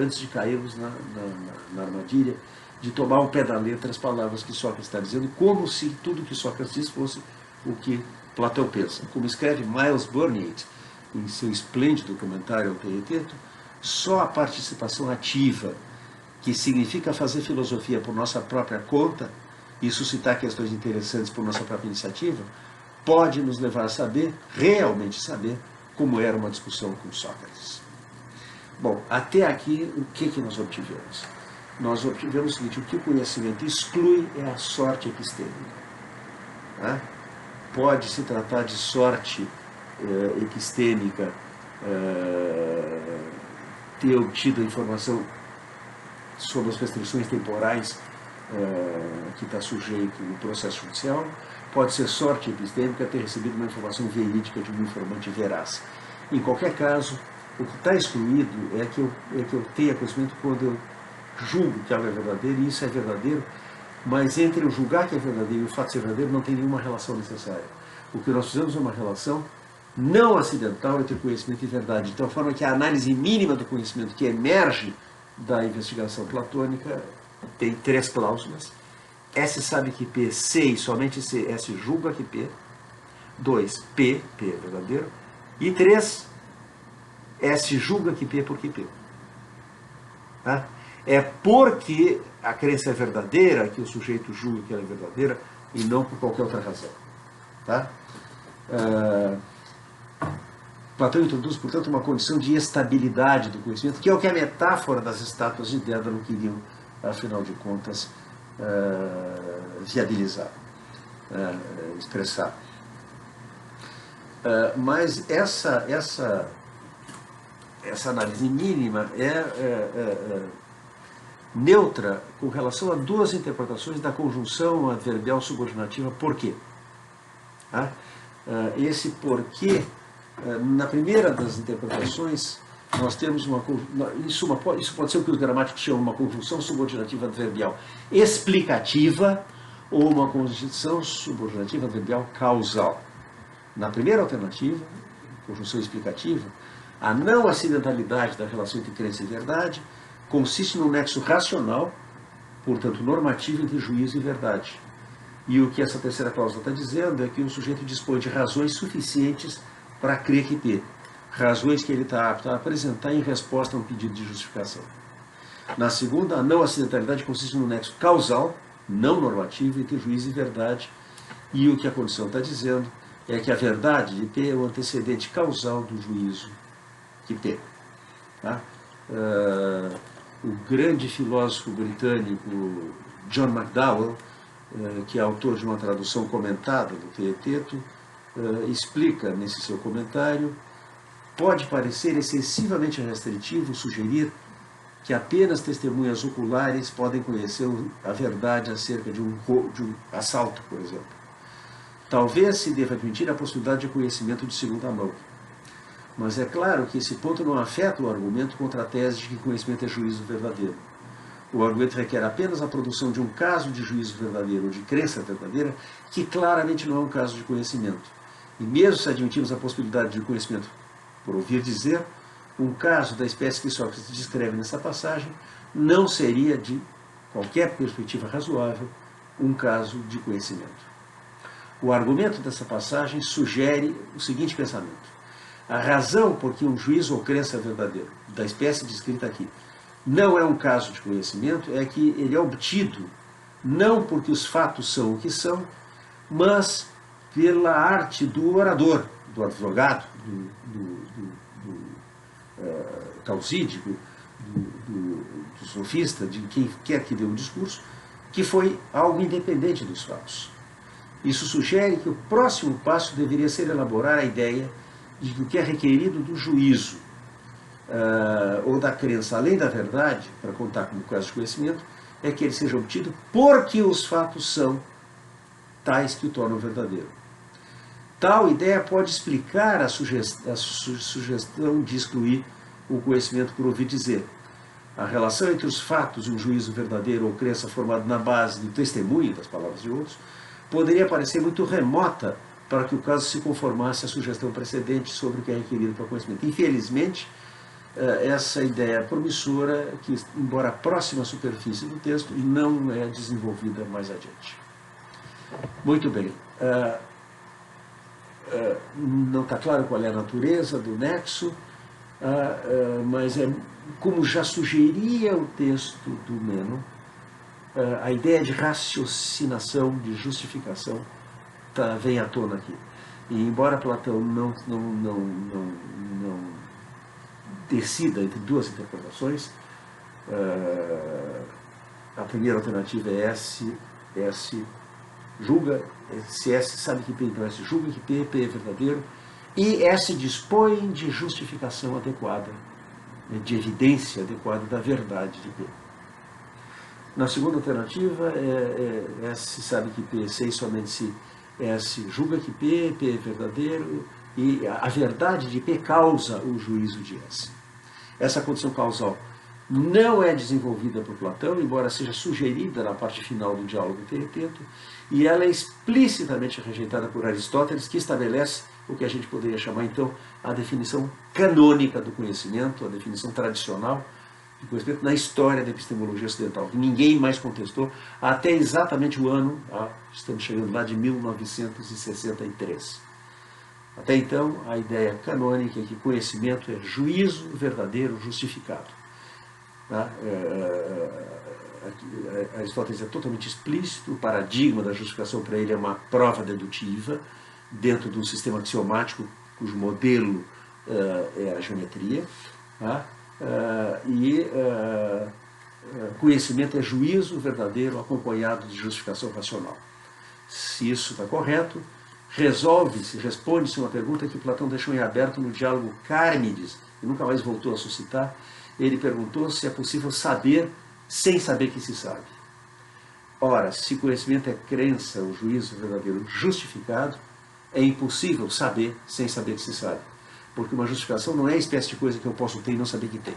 antes de cairmos na armadilha de tomar ao pé da letra as palavras que Sócrates está dizendo, como se tudo que Sócrates diz fosse o que Platão pensa. Como escreve Miles Burniet em seu esplêndido comentário ao Teeteto, só a participação ativa, que significa fazer filosofia por nossa própria conta e suscitar questões interessantes por nossa própria iniciativa, pode nos levar a saber, realmente saber, como era uma discussão com Sócrates. Bom, até aqui, o que nós obtivemos? Nós obtivemos o seguinte, o que o conhecimento exclui é a sorte epistêmica. Né? Pode se tratar de sorte epistêmica ter obtido a informação sobre as restrições temporais que está sujeito no processo judicial, pode ser sorte epistêmica ter recebido uma informação verídica de um informante veraz. Em qualquer caso, o que está excluído é que eu tenha conhecimento quando eu julgo que algo é verdadeiro, e isso é verdadeiro, mas entre eu julgar que é verdadeiro e o fato ser verdadeiro não tem nenhuma relação necessária. O que nós fizemos é uma relação não acidental entre conhecimento e verdade, de tal forma que a análise mínima do conhecimento que emerge da investigação platônica tem 3 cláusulas. S sabe que P, C e somente C, S julga que P. 2, P é verdadeiro. E 3, S julga que P é porque P. Tá? É porque a crença é verdadeira que o sujeito julga que ela é verdadeira e não por qualquer outra razão. Tá? Platão introduz, portanto, uma condição de estabilidade do conhecimento, que é o que a metáfora das estátuas de Dédalo queriam, afinal de contas, viabilizar, expressar. Mas essa análise mínima é neutra com relação a 2 interpretações da conjunção adverbial subordinativa porquê. Esse porquê, na primeira das interpretações, nós temos isso pode ser o que os gramáticos chamam uma conjunção subordinativa adverbial explicativa ou uma conjunção subordinativa adverbial causal. Na primeira alternativa, conjunção explicativa, a não acidentalidade da relação entre crença e verdade consiste num nexo racional, portanto normativo, entre juízo e verdade. E o que essa terceira cláusula está dizendo é que o sujeito dispõe de razões suficientes para crer que P. Razões que ele está apto a apresentar em resposta a um pedido de justificação. Na segunda, a não acidentalidade consiste no nexo causal, não normativo, entre juízo e verdade. E o que a condição está dizendo é que a verdade de P é o antecedente causal do juízo que P. Tá? O grande filósofo britânico John McDowell, que é autor de uma tradução comentada do Teeteto, explica nesse seu comentário: pode parecer excessivamente restritivo sugerir que apenas testemunhas oculares podem conhecer a verdade acerca de um assalto, por exemplo. Talvez se deva admitir a possibilidade de conhecimento de segunda mão. Mas é claro que esse ponto não afeta o argumento contra a tese de que conhecimento é juízo verdadeiro. O argumento requer apenas a produção de um caso de juízo verdadeiro ou de crença verdadeira, que claramente não é um caso de conhecimento. E mesmo se admitirmos a possibilidade de conhecimento por ouvir dizer, um caso da espécie que Sócrates descreve nessa passagem não seria, de qualquer perspectiva razoável, um caso de conhecimento. O argumento dessa passagem sugere o seguinte pensamento: a razão por que um juízo ou crença é verdadeiro, da espécie descrita aqui, não é um caso de conhecimento, é que ele é obtido não porque os fatos são o que são, mas pela arte do orador, do advogado, do causídico, do sofista, de quem quer que dê um discurso, que foi algo independente dos fatos. Isso sugere que o próximo passo deveria ser elaborar a ideia de que o que é requerido do juízo ou da crença, além da verdade, para contar como caso de conhecimento, é que ele seja obtido porque os fatos são tais que o tornam verdadeiro. Tal ideia pode explicar a sugestão de excluir o conhecimento por ouvir dizer. A relação entre os fatos e um juízo verdadeiro ou crença formado na base do testemunho, das palavras de outros, poderia parecer muito remota para que o caso se conformasse à sugestão precedente sobre o que é requerido para o conhecimento. Infelizmente, essa ideia promissora, que embora próxima à superfície do texto, não é desenvolvida mais adiante. Muito bem. Não está claro qual é a natureza do nexo, mas como já sugeria o texto do Meno, a ideia de raciocinação, de justificação, vem à tona aqui. E embora Platão não decida entre 2 interpretações, a primeira alternativa é S julga, se S sabe que P, então S julga que P é verdadeiro, e se dispõe de justificação adequada, de evidência adequada da verdade de P. Na segunda alternativa, se sabe que P é 6 somente se S julga que P é verdadeiro, e a verdade de P causa o juízo de S. Essa condição causal não é desenvolvida por Platão, embora seja sugerida na parte final do diálogo Tereteto, e ela é explicitamente rejeitada por Aristóteles, que estabelece o que a gente poderia chamar, então, a definição canônica do conhecimento, a definição tradicional do conhecimento na história da epistemologia ocidental, que ninguém mais contestou até exatamente o ano, estamos chegando lá, de 1963. Até então, a ideia canônica é que conhecimento é juízo verdadeiro justificado. Aristóteles é totalmente explícito, o paradigma da justificação para ele é uma prova dedutiva dentro de um sistema axiomático cujo modelo é a geometria. Conhecimento é juízo verdadeiro acompanhado de justificação racional. Se isso está correto, responde-se uma pergunta que Platão deixou em aberto no diálogo Cármides, e nunca mais voltou a suscitar. Ele perguntou se é possível saber sem saber que se sabe. Ora, se conhecimento é crença, o juízo verdadeiro justificado, é impossível saber sem saber que se sabe. Porque uma justificação não é a espécie de coisa que eu posso ter e não saber que tenho.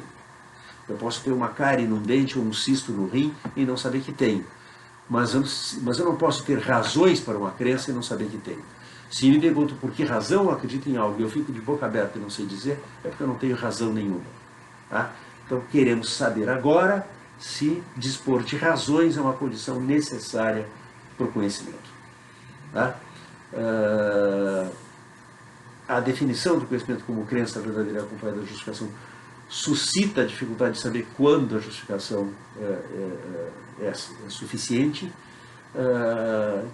Eu posso ter uma cárie num dente ou um cisto no rim e não saber que tenho. Mas eu não posso ter razões para uma crença e não saber que tenho. Se me pergunto por que razão eu acredito em algo e eu fico de boca aberta e não sei dizer, é porque eu não tenho razão nenhuma. Então queremos saber agora se dispor de razões é uma condição necessária para o conhecimento. A definição do conhecimento como crença verdadeira acompanhada da justificação suscita a dificuldade de saber quando a justificação é suficiente,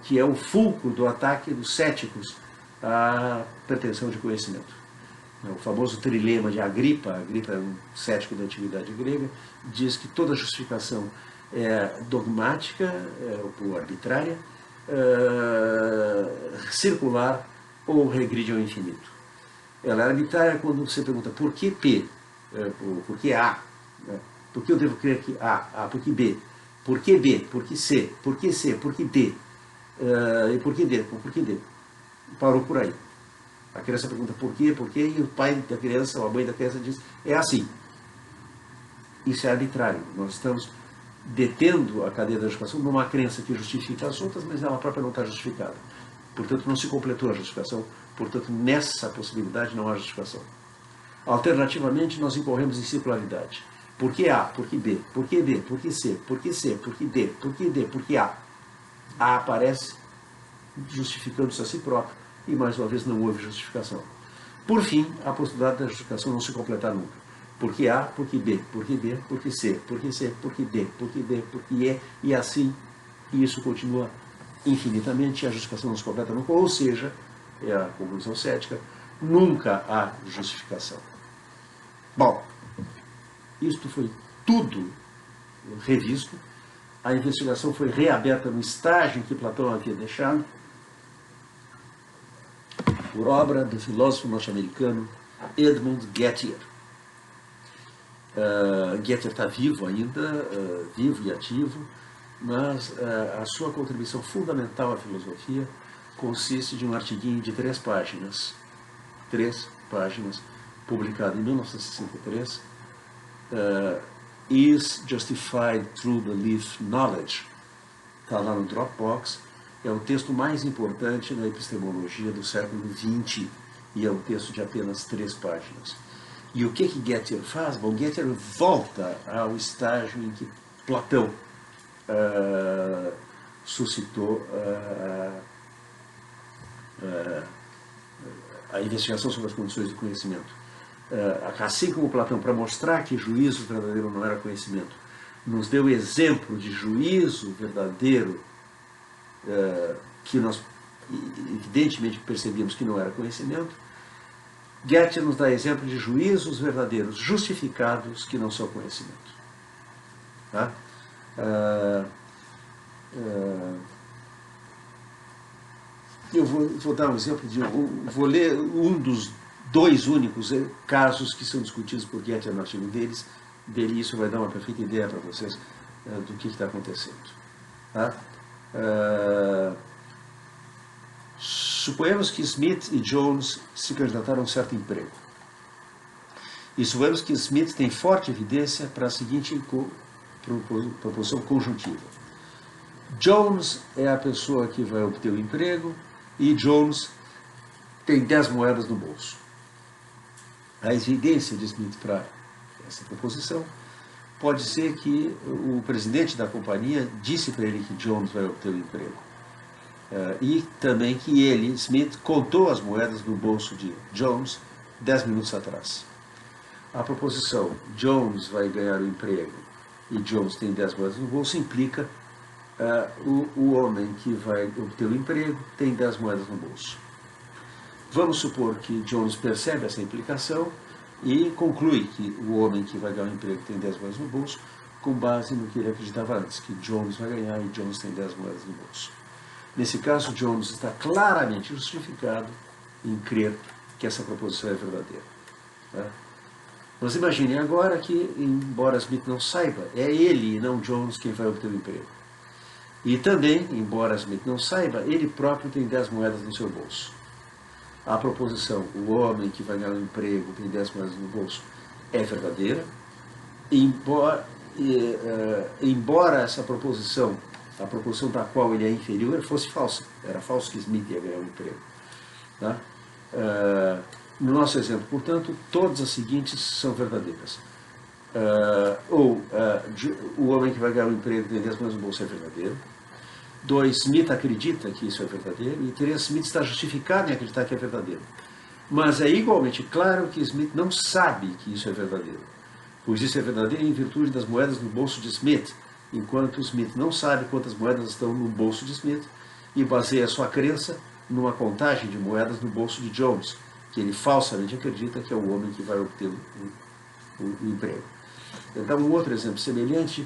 que é o fulcro do ataque dos céticos à pretensão de conhecimento. O famoso trilema de Agripa é um cético da antiguidade grega, diz que toda justificação é dogmática ou arbitrária, circular ou regride ao infinito. Ela é arbitrária quando você pergunta por que P, por que A, por que eu devo crer que A, por que B, por que B, por que C, por que C, por que D, e por que D, por que D. Parou por aí. A criança pergunta por quê, e o pai da criança, ou a mãe da criança diz, é assim. Isso é arbitrário. Nós estamos detendo a cadeia da justificação numa crença que justifica as outras, mas ela própria não está justificada. Portanto, não se completou a justificação, portanto, nessa possibilidade não há justificação. Alternativamente, nós incorremos em circularidade. Por que A? Por que B? Por que D? Por que C? Por que C? Por que D? Por que D? Por que A? A aparece justificando-se a si próprio e, mais uma vez, não houve justificação. Por fim, a possibilidade da justificação não se completar nunca. Por que A? Por que B? Por que D? Por que C? Por que C? Por que D? Por que D? Por que E? E assim, e isso continua infinitamente, a justificação não se completa nunca, ou seja, é a conclusão cética, nunca há justificação. Bom, isto foi tudo revisto, a investigação foi reaberta no estágio em que Platão havia deixado, por obra do filósofo norte-americano Edmund Gettier. Gettier está vivo ainda, vivo e ativo, mas a sua contribuição fundamental à filosofia consiste de um artiguinho de 3 páginas, publicado em 1963, Is Justified Through Belief Knowledge? Está lá no Dropbox, é o texto mais importante na epistemologia do século XX, e é um texto de apenas 3 páginas. E o que Gettier faz? Bom, Gettier volta ao estágio em que Platão suscitou a investigação sobre as condições do conhecimento. Assim como Platão, para mostrar que juízo verdadeiro não era conhecimento, nos deu exemplo de juízo verdadeiro que nós evidentemente percebíamos que não era conhecimento, Gettier nos dá exemplo de juízos verdadeiros justificados que não são conhecimento. eu vou dar um exemplo vou ler um dos dois únicos casos que são discutidos por Gettier no artigo dele, isso vai dar uma perfeita ideia para vocês do que está acontecendo. Tá? Suponhamos que Smith e Jones se candidataram a um certo emprego. E suponhamos que Smith tem forte evidência para a seguinte proposição conjuntiva. Jones é a pessoa que vai obter o emprego e Jones tem 10 moedas no bolso. A evidência de Smith para essa proposição pode ser que o presidente da companhia disse para ele que Jones vai obter o emprego. E também que ele, Smith, contou as moedas no bolso de Jones 10 minutos atrás. A proposição Jones vai ganhar o emprego e Jones tem 10 moedas no bolso implica o homem que vai obter o emprego tem 10 moedas no bolso. Vamos supor que Jones percebe essa implicação e conclui que o homem que vai ganhar o emprego tem 10 moedas no bolso, com base no que ele acreditava antes, que Jones vai ganhar e Jones tem 10 moedas no bolso. Nesse caso, Jones está claramente justificado em crer que essa proposição é verdadeira. Tá? Mas imaginem agora que, embora Smith não saiba, é ele e não Jones quem vai obter o emprego. E também, embora Smith não saiba, ele próprio tem 10 moedas no seu bolso. A proposição, o homem que vai ganhar um emprego tem 10 moedas no bolso, é verdadeira, embora essa proposição, a proposição da qual ele é inferior, fosse falsa. Era falso que Smith ia ganhar um emprego. Tá? No nosso exemplo, portanto, todas as seguintes são verdadeiras. O homem que vai ganhar um emprego tem 10 moedas no bolso é verdadeiro. 2, Smith acredita que isso é verdadeiro. E 3, Smith está justificado em acreditar que é verdadeiro. Mas é igualmente claro que Smith não sabe que isso é verdadeiro. Pois isso é verdadeiro em virtude das moedas no bolso de Smith, enquanto Smith não sabe quantas moedas estão no bolso de Smith e baseia sua crença numa contagem de moedas no bolso de Jones, que ele falsamente acredita que é o homem que vai obter o emprego. Então, um outro exemplo semelhante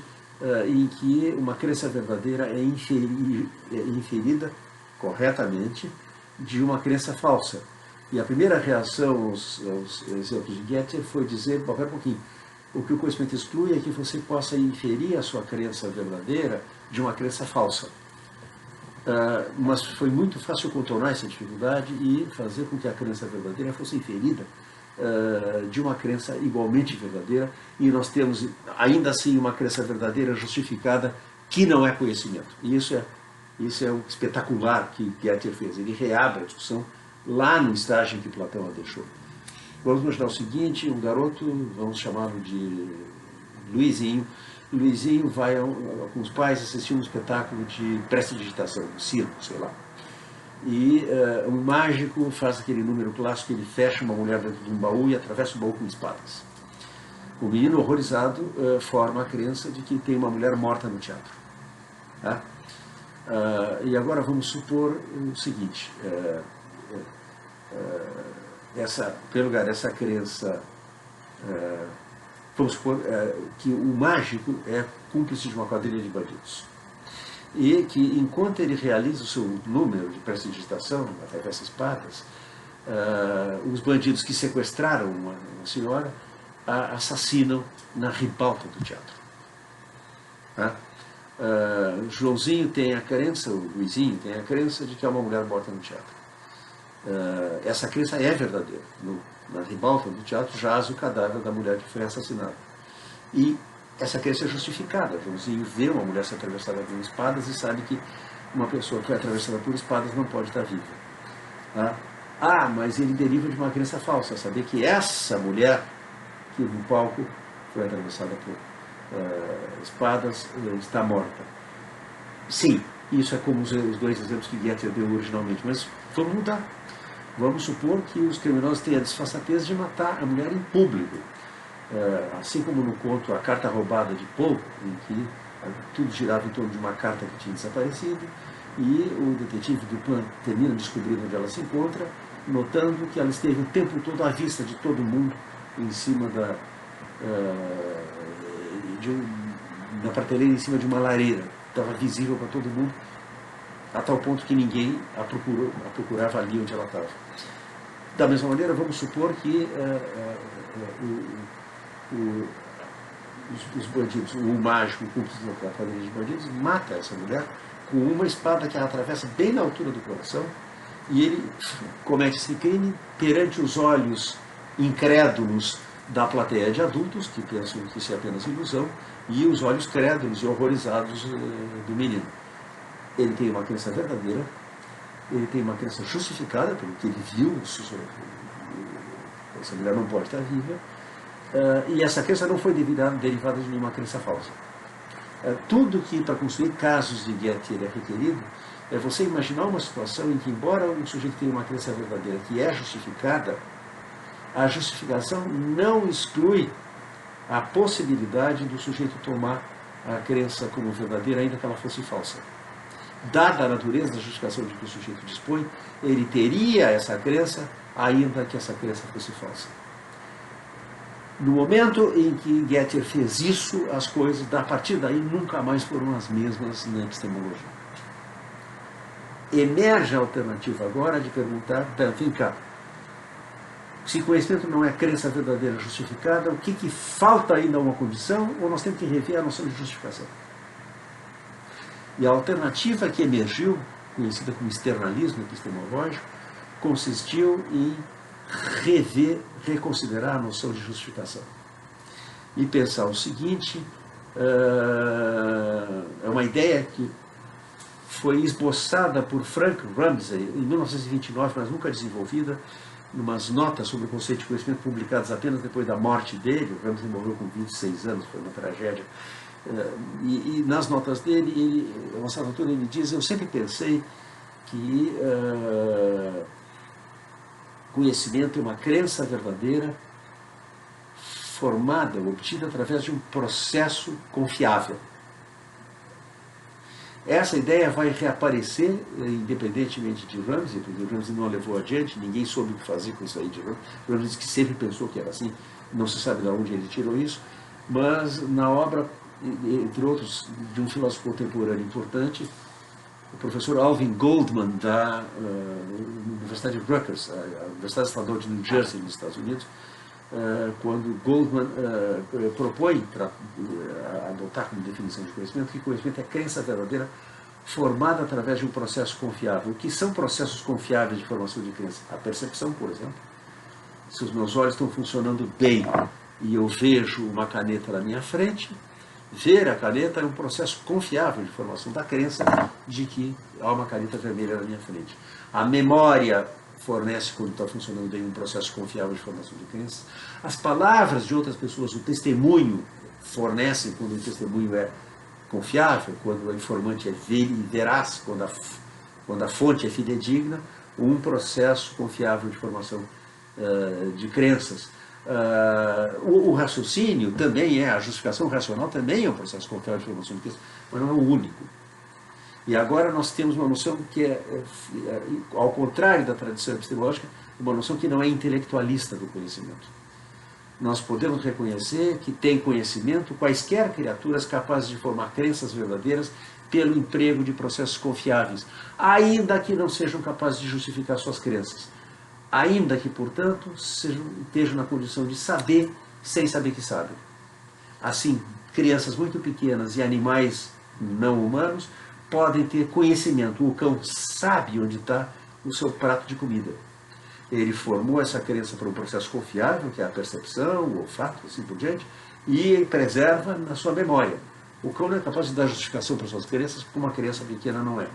em que uma crença verdadeira é inferida corretamente de uma crença falsa. E a primeira reação aos exemplos de Gettier foi dizer, pera um pouquinho, o que o conhecimento exclui é que você possa inferir a sua crença verdadeira de uma crença falsa. Mas foi muito fácil contornar essa dificuldade e fazer com que a crença verdadeira fosse inferida de uma crença igualmente verdadeira, e nós temos ainda assim uma crença verdadeira justificada que não é conhecimento. E isso é o espetacular que Gettier fez. Ele reabre a discussão lá no estágio em que Platão a deixou. Vamos imaginar o seguinte, um garoto, vamos chamá-lo de Luizinho. Luizinho vai com os pais assistir um espetáculo de prestidigitação, um circo, sei lá. E um mágico faz aquele número clássico, ele fecha uma mulher dentro de um baú e atravessa o baú com espadas. O menino horrorizado forma a crença de que tem uma mulher morta no teatro. Tá? E agora vamos supor o seguinte, essa crença, vamos supor que o mágico é cúmplice de uma quadrilha de bandidos. E que, enquanto ele realiza o seu número de prestidigitação, através das espadas, os bandidos que sequestraram uma senhora a assassinam na ribalta do teatro. Tá? Joãozinho tem a crença, o Luizinho tem a crença de que há uma mulher morta no teatro. Essa crença é verdadeira. Na ribalta do teatro jaz o cadáver da mulher que foi assassinada. E essa crença é justificada. Joãozinho vê uma mulher ser atravessada por espadas e sabe que uma pessoa que é atravessada por espadas não pode estar viva. Tá? Mas ele deriva de uma crença falsa, saber que essa mulher que no palco foi atravessada por espadas está morta. Sim, isso é como os dois exemplos que Gettier deu originalmente, mas vamos mudar. Vamos supor que os criminosos tenham a desfaçatez de matar a mulher em público. Assim como no conto A Carta Roubada de Poe, em que tudo girava em torno de uma carta que tinha desaparecido, e o detetive Dupin termina descobrindo onde ela se encontra, notando que ela esteve o tempo todo à vista de todo mundo, em cima na prateleira em cima de uma lareira. Estava visível para todo mundo. a tal ponto que ninguém a procurava ali onde ela estava. Da mesma maneira, vamos supor que os bandidos, o mágico, o cúmplice da quadrilha de bandidos, mata essa mulher com uma espada que a atravessa bem na altura do coração, e ele comete esse crime perante os olhos incrédulos da plateia de adultos, que pensam que isso é apenas ilusão, e os olhos crédulos e horrorizados do menino. Ele tem uma crença verdadeira, ele tem uma crença justificada, pelo que ele viu, essa mulher não pode estar viva, e essa crença não foi derivada de nenhuma crença falsa. Tudo que para construir casos de Gettier é requerido é você imaginar uma situação em que, embora um sujeito tenha uma crença verdadeira que é justificada, a justificação não exclui a possibilidade do sujeito tomar a crença como verdadeira, ainda que ela fosse falsa. Dada a natureza da justificação de que o sujeito dispõe, ele teria essa crença, ainda que essa crença fosse falsa. No momento em que Gettier fez isso, as coisas, a partir daí, nunca mais foram as mesmas na epistemologia. Emerge a alternativa agora de perguntar, vem cá, se conhecimento não é crença verdadeira justificada, o que falta ainda a uma condição, ou nós temos que rever a noção de justificação? E a alternativa que emergiu, conhecida como externalismo epistemológico, consistiu em reconsiderar a noção de justificação. E pensar o seguinte, é uma ideia que foi esboçada por Frank Ramsey em 1929, mas nunca desenvolvida, numas notas sobre o conceito de conhecimento publicadas apenas depois da morte dele. O Ramsey morreu com 26 anos, foi uma tragédia. E nas notas dele, a uma certa altura, ele diz: eu sempre pensei que conhecimento é uma crença verdadeira formada, obtida através de um processo confiável. Essa ideia vai reaparecer, independentemente de Ramsey, porque Ramsey não a levou adiante, ninguém soube o que fazer com isso aí de Ramsey. Ramsey disse que sempre pensou que era assim, não se sabe de onde ele tirou isso, mas na obra, entre outros, de um filósofo contemporâneo importante, o professor Alvin Goldman, da Universidade de Rutgers, a Universidade Estadual de New Jersey, nos Estados Unidos, quando Goldman propõe, para adotar como definição de conhecimento, que conhecimento é crença verdadeira formada através de um processo confiável. O que são processos confiáveis de formação de crença? A percepção, por exemplo. Se os meus olhos estão funcionando bem e eu vejo uma caneta na minha frente, ver a caneta é um processo confiável de formação da crença de que há uma caneta vermelha na minha frente. A memória fornece, quando está funcionando bem, um processo confiável de formação de crenças. As palavras de outras pessoas, o testemunho, fornecem quando o testemunho é confiável, quando o informante é veraz, quando a fonte é fidedigna, um processo confiável de formação de crenças. O raciocínio também a justificação racional também é um processo confiável de formação de crenças, mas não é o único. E agora nós temos uma noção que ao contrário da tradição epistemológica, uma noção que não é intelectualista do conhecimento. Nós podemos reconhecer que tem conhecimento quaisquer criaturas capazes de formar crenças verdadeiras pelo emprego de processos confiáveis, ainda que não sejam capazes de justificar suas crenças. Ainda que, portanto, estejam na condição de saber sem saber que sabem. Assim, crianças muito pequenas e animais não humanos podem ter conhecimento. O cão sabe onde está o seu prato de comida. Ele formou essa crença por um processo confiável, que é a percepção, o olfato, assim por diante, e ele preserva na sua memória. O cão não é capaz de dar justificação para suas crenças, porque uma criança pequena não é.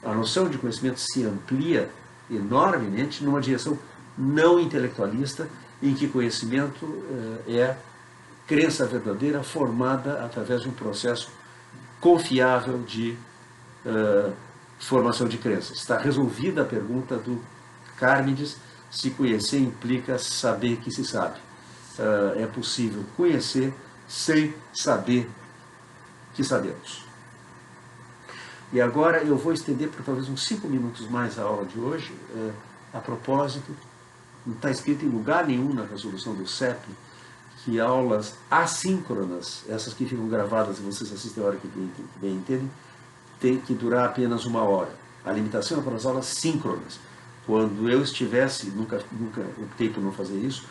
A noção de conhecimento se amplia enormemente numa direção não intelectualista, em que conhecimento é crença verdadeira formada através de um processo confiável de formação de crenças. Está resolvida a pergunta do Carmides, se conhecer implica saber que se sabe. É possível conhecer sem saber que sabemos. E agora eu vou estender por talvez uns 5 minutos mais a aula de hoje, a propósito, não está escrito em lugar nenhum na resolução do CEP, que aulas assíncronas, essas que ficam gravadas e vocês assistem a hora que bem entendem, tem que durar apenas 1 hora. A limitação é para as aulas síncronas. Quando eu estivesse, nunca optei por não fazer isso,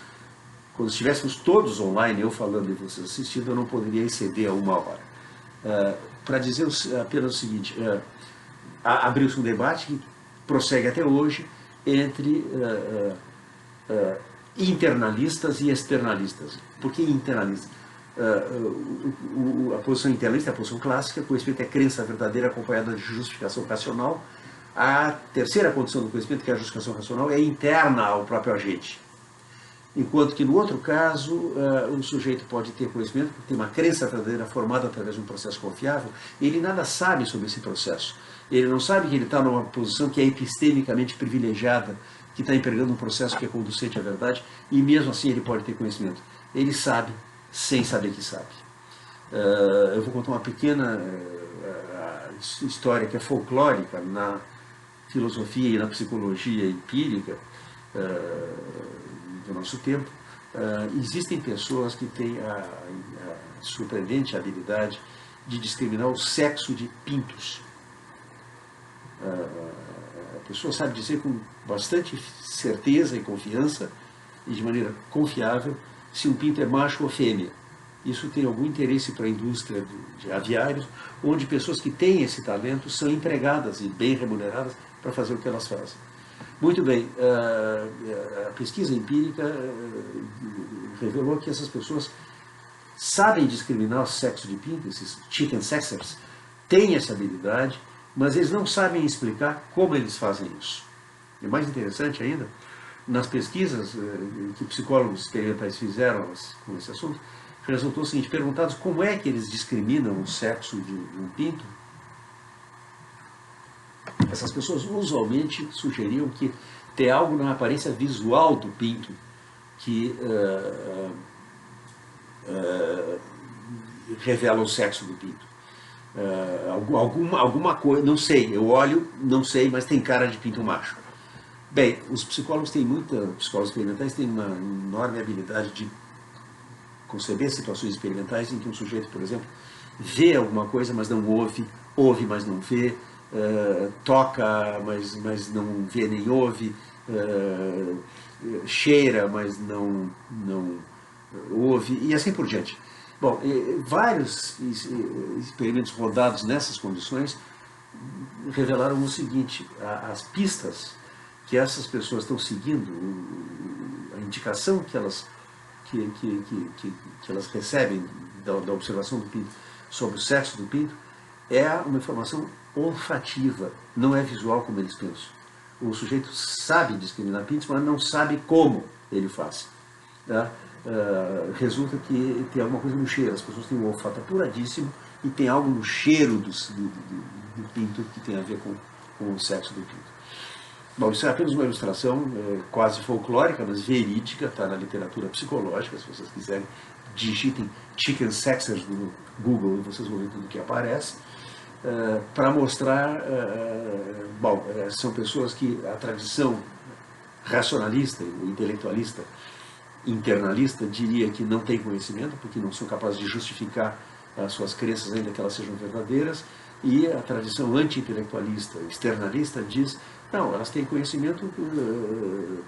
quando estivéssemos todos online, eu falando e vocês assistindo, eu não poderia exceder a 1 hora. Para dizer apenas o seguinte, abriu-se um debate que prossegue até hoje entre internalistas e externalistas. Por que internalistas? A posição internalista é a posição clássica, conhecimento é crença verdadeira acompanhada de justificação racional. A terceira condição do conhecimento, que é a justificação racional, é interna ao próprio agente. Enquanto que no outro caso, o sujeito pode ter conhecimento, porque tem uma crença verdadeira formada através de um processo confiável, e ele nada sabe sobre esse processo. Ele não sabe que ele está numa posição que é epistemicamente privilegiada, que está empregando um processo que é conducente à verdade, e mesmo assim ele pode ter conhecimento. Ele sabe sem saber que sabe. Eu vou contar uma pequena história que é folclórica na filosofia e na psicologia empírica do nosso tempo. Existem pessoas que têm a surpreendente habilidade de discriminar o sexo de pintos. A pessoa sabe dizer com bastante certeza e confiança, e de maneira confiável, se um pinto é macho ou fêmea. Isso tem algum interesse para a indústria de aviários, onde pessoas que têm esse talento são empregadas e bem remuneradas para fazer o que elas fazem. Muito bem, a pesquisa empírica revelou que essas pessoas sabem discriminar o sexo de pinto, esses chicken sexers, têm essa habilidade, mas eles não sabem explicar como eles fazem isso. E mais interessante ainda, nas pesquisas que psicólogos experimentais fizeram com esse assunto, resultou o seguinte: perguntados como é que eles discriminam o sexo de um pinto, essas pessoas usualmente sugeriam que tem algo na aparência visual do pinto que revela o sexo do pinto. Alguma coisa, não sei, eu olho, não sei, mas tem cara de pinto macho. Bem, os psicólogos experimentais têm uma enorme habilidade de conceber situações experimentais em que um sujeito, por exemplo, vê alguma coisa, mas não ouve, ouve, mas não vê, toca, mas não vê nem ouve, cheira, mas não ouve, e assim por diante. Bom, vários experimentos rodados nessas condições revelaram o seguinte: as pistas que essas pessoas estão seguindo, a indicação que elas recebem da observação do pinto sobre o sexo do pinto, é uma informação olfativa, não é visual como eles pensam. O sujeito sabe discriminar pintos, mas não sabe como ele faz. Tá? Resulta que tem alguma coisa no cheiro. As pessoas têm um olfato apuradíssimo e tem algo no cheiro do pinto que tem a ver com o sexo do pinto. Bom, isso é apenas uma ilustração quase folclórica, mas verídica, está na literatura psicológica. Se vocês quiserem, digitem chicken sexers no Google e vocês vão ver tudo que aparece. Para mostrar, são pessoas que a tradição racionalista, o intelectualista, internalista, diria que não tem conhecimento, porque não são capazes de justificar as suas crenças, ainda que elas sejam verdadeiras, e a tradição anti-intelectualista, externalista, diz, não, elas têm conhecimento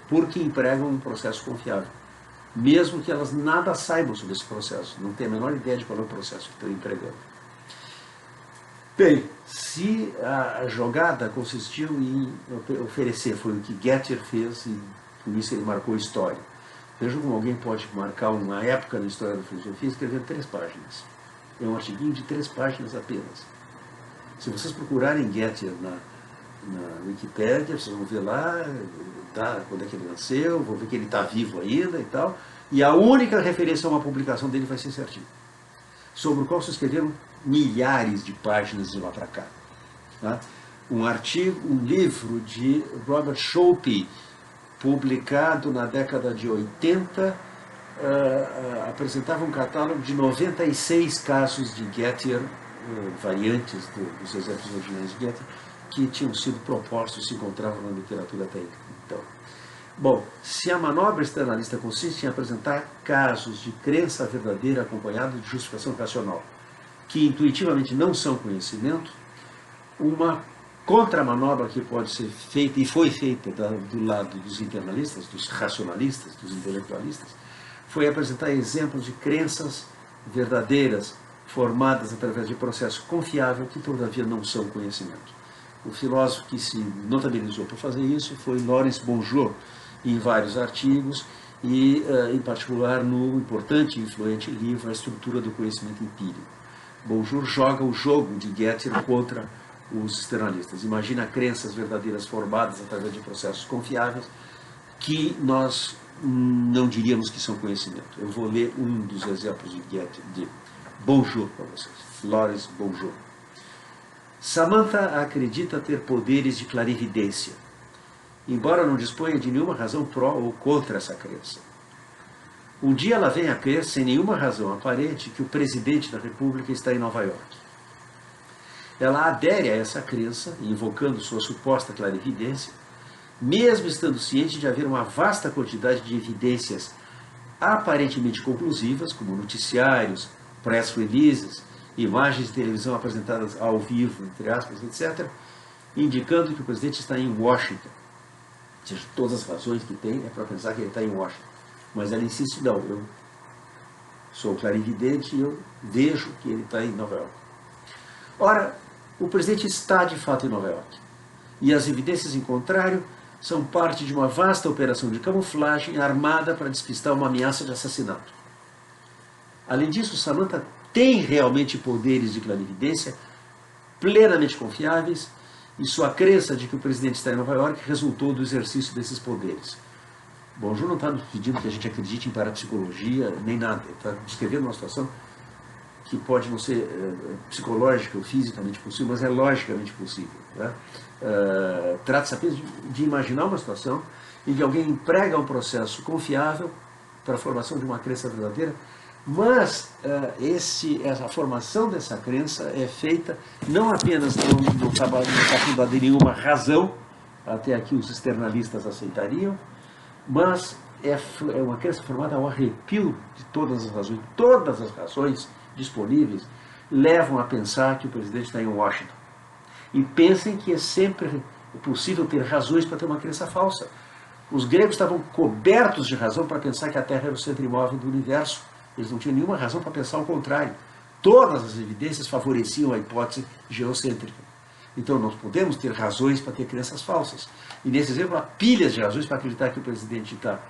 porque empregam um processo confiável, mesmo que elas nada saibam sobre esse processo, não têm a menor ideia de qual é o processo que estão empregando. Bem, se a jogada consistiu em oferecer, foi o que Gettier fez, e com isso ele marcou a história. Vejam como alguém pode marcar uma época na história da filosofia escrevendo 3 páginas. É um artiguinho de 3 páginas apenas. Se vocês procurarem Gettier na Wikipédia, vocês vão ver lá quando é que ele nasceu, vão ver que ele está vivo ainda e tal, e a única referência a uma publicação dele vai ser esse artigo, sobre o qual se escreveram milhares de páginas de lá para cá. Tá? Um livro de Robert Schope, publicado na década de 80, apresentava um catálogo de 96 casos de Gettier, variantes dos exemplos originais de Gettier, que tinham sido propostos e se encontravam na literatura até então. Bom, se a manobra externalista consiste em apresentar casos de crença verdadeira acompanhada de justificação racional, que intuitivamente não são conhecimento, uma contra-manobra que pode ser feita, e foi feita do lado dos internalistas, dos racionalistas, dos intelectualistas, foi apresentar exemplos de crenças verdadeiras, formadas através de processo confiável, que todavia não são conhecimento. O filósofo que se notabilizou por fazer isso foi Lawrence Bonjour, em vários artigos, e em particular no importante e influente livro A Estrutura do Conhecimento Empírico. Bonjour joga o jogo de Gettier contra os externalistas. Imagina crenças verdadeiras formadas através de processos confiáveis que nós não diríamos que são conhecimento. Eu vou ler um dos exemplos de Gettier, de Bonjour para vocês. Lawrence Bonjour. Samantha acredita ter poderes de clarividência, embora não disponha de nenhuma razão pró ou contra essa crença. Um dia ela vem a crer, sem nenhuma razão aparente, que o presidente da República está em Nova York. Ela adere a essa crença, invocando sua suposta clarividência, mesmo estando ciente de haver uma vasta quantidade de evidências aparentemente conclusivas, como noticiários, press releases, imagens de televisão apresentadas ao vivo, entre aspas, etc., indicando que o presidente está em Washington. Ou seja, todas as razões que tem é para pensar que ele está em Washington. Mas ela insiste, não, eu sou clarividente e eu vejo que ele está em Nova York. Ora, o presidente está de fato em Nova York. E as evidências em contrário são parte de uma vasta operação de camuflagem armada para despistar uma ameaça de assassinato. Além disso, Samantha tem realmente poderes de clarividência plenamente confiáveis, e sua crença de que o presidente está em Nova York resultou do exercício desses poderes. Bonjour não está nos pedindo que a gente acredite em parapsicologia, nem nada. Ele está descrevendo uma situação que pode não ser psicológica ou fisicamente possível, mas é logicamente possível. Né? Trata-se apenas de imaginar uma situação em que alguém emprega um processo confiável para a formação de uma crença verdadeira, mas a formação dessa crença é feita não apenas não está fundada em nenhuma razão, até aqui os externalistas aceitariam, mas é uma crença formada ao arrepio de todas as razões. Todas as razões disponíveis levam a pensar que o presidente está em Washington. E pensem que é sempre possível ter razões para ter uma crença falsa. Os gregos estavam cobertos de razão para pensar que a Terra era o centro imóvel do universo. Eles não tinham nenhuma razão para pensar o contrário. Todas as evidências favoreciam a hipótese geocêntrica. Então nós podemos ter razões para ter crenças falsas. E nesse exemplo há pilhas de razões para acreditar que o presidente está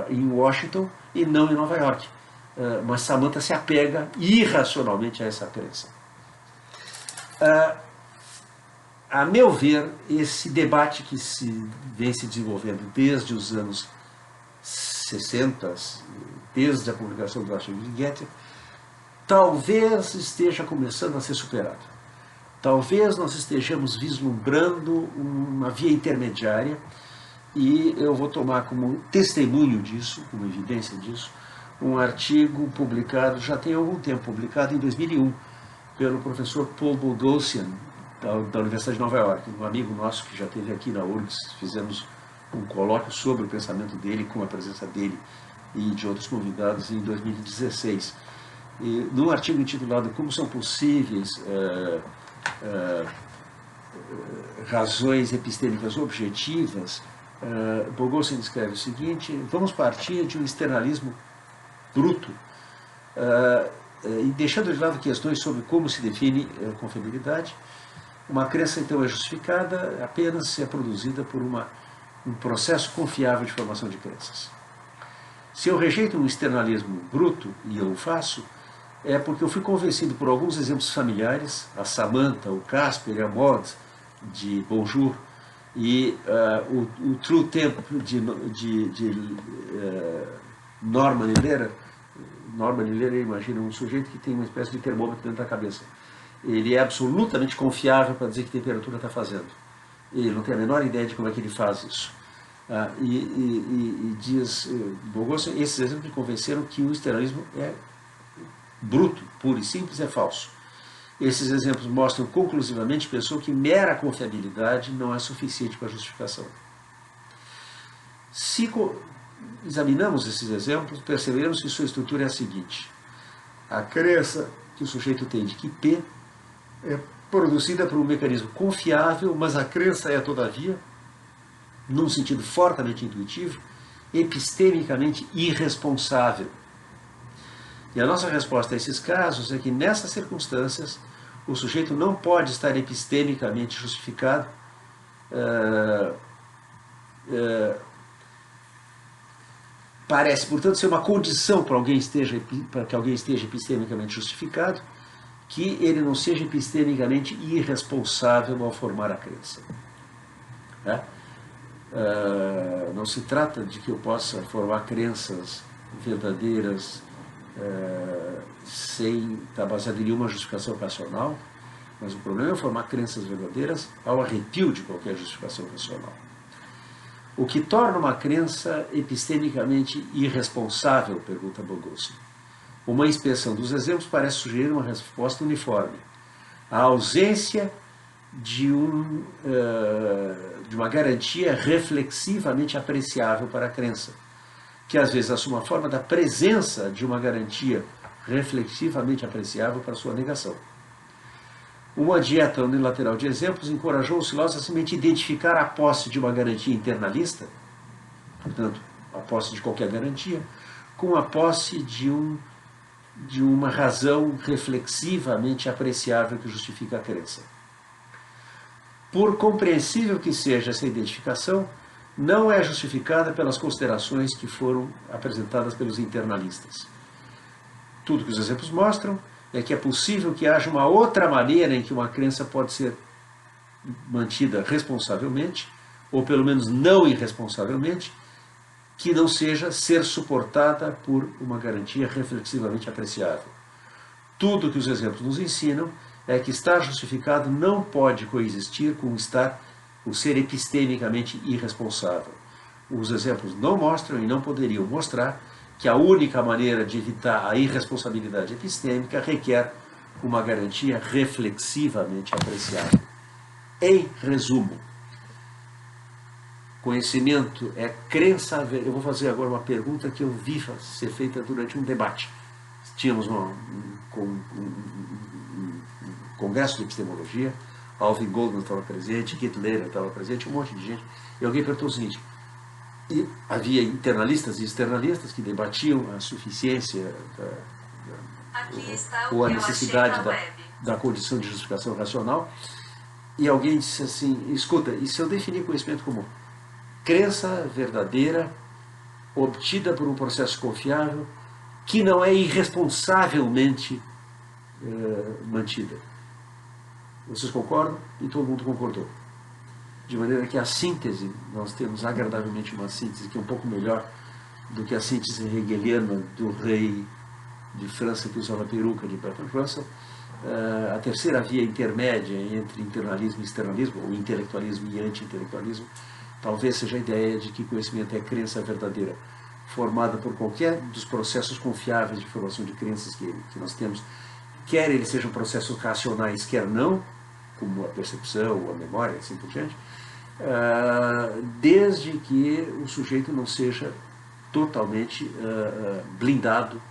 em Washington e não em Nova York. Mas Samantha se apega irracionalmente a essa crença. A meu ver, esse debate que vem se desenvolvendo desde os anos 60, desde a publicação do artigo de Gettier, talvez esteja começando a ser superado. Talvez nós estejamos vislumbrando uma via intermediária, e eu vou tomar como testemunho disso, como evidência disso, um artigo publicado, já tem algum tempo, publicado em 2001, pelo professor Paul Boghossian, da Universidade de Nova York, um amigo nosso que já esteve aqui na URGS. Fizemos um colóquio sobre o pensamento dele, com a presença dele e de outros convidados em 2016. E, num artigo intitulado Como são possíveis razões epistêmicas objetivas, Boghossian escreve o seguinte: vamos partir de um externalismo bruto, e deixando de lado questões sobre como se define confiabilidade. Uma crença, então, é justificada apenas se é produzida por um processo confiável de formação de crenças. Se eu rejeito um externalismo bruto, e eu o faço, é porque eu fui convencido por alguns exemplos familiares, a Samantha, o Casper e a Maud, de Bonjour, e o True Temp de Norman Hilera. Norman Hilera, imagina um sujeito que tem uma espécie de termômetro dentro da cabeça. Ele é absolutamente confiável para dizer que temperatura está fazendo. Ele não tem a menor ideia de como é que ele faz isso. E diz Boghossian, esses exemplos me convenceram que o externalismo é bruto, puro e simples, é falso. Esses exemplos mostram conclusivamente que mera confiabilidade não é suficiente para justificação. Se examinamos esses exemplos, perceberemos que sua estrutura é a seguinte: a crença que o sujeito tem de que P é produzida por um mecanismo confiável, mas a crença é, todavia, num sentido fortemente intuitivo, epistemicamente irresponsável. E a nossa resposta a esses casos é que, nessas circunstâncias, o sujeito não pode estar epistemicamente justificado, parece, portanto, ser uma condição para que alguém esteja epistemicamente justificado, que ele não seja epistemicamente irresponsável ao formar a crença. Não se trata de que eu possa formar crenças verdadeiras sem estar baseado em nenhuma justificação racional, mas o problema é formar crenças verdadeiras ao arrepio de qualquer justificação racional. O que torna uma crença epistemicamente irresponsável, pergunta Boghossian. Uma inspeção dos exemplos parece sugerir uma resposta uniforme. A ausência de uma garantia reflexivamente apreciável para a crença, que às vezes assume a forma da presença de uma garantia reflexivamente apreciável para sua negação. Uma dieta unilateral de exemplos encorajou os filósofos a simplesmente identificar a posse de uma garantia internalista, portanto, a posse de qualquer garantia, com a posse de uma razão reflexivamente apreciável que justifica a crença. Por compreensível que seja essa identificação, não é justificada pelas considerações que foram apresentadas pelos internalistas. Tudo que os exemplos mostram é que é possível que haja uma outra maneira em que uma crença pode ser mantida responsavelmente, ou pelo menos não irresponsavelmente, que não seja ser suportada por uma garantia reflexivamente apreciável. Tudo que os exemplos nos ensinam é que estar justificado não pode coexistir com o ser epistemicamente irresponsável. Os exemplos não mostram e não poderiam mostrar que a única maneira de evitar a irresponsabilidade epistêmica requer uma garantia reflexivamente apreciável. Em resumo, conhecimento é crença. Eu vou fazer agora uma pergunta que eu vi ser feita durante um debate. Tínhamos um congresso de epistemologia, Alvin Goldman estava presente, Keith Lehrer estava presente, um monte de gente, e alguém perguntou o seguinte: e havia internalistas e externalistas que debatiam a suficiência ou a necessidade da condição de justificação racional, e alguém disse assim: escuta, e se eu definir conhecimento como crença verdadeira obtida por um processo confiável que não é irresponsavelmente mantida? Vocês concordam? E todo mundo concordou. De maneira que a síntese, nós temos agradavelmente uma síntese que é um pouco melhor do que a síntese hegeliana do rei de França que usava peruca de Bertrand Russell. A terceira via intermédia entre internalismo e externalismo, ou intelectualismo e anti-intelectualismo, talvez seja a ideia de que conhecimento é crença verdadeira, formada por qualquer dos processos confiáveis de formação de crenças que nós temos, quer eles sejam processos racionais, quer não, como a percepção ou a memória, assim por diante, desde que o sujeito não seja totalmente blindado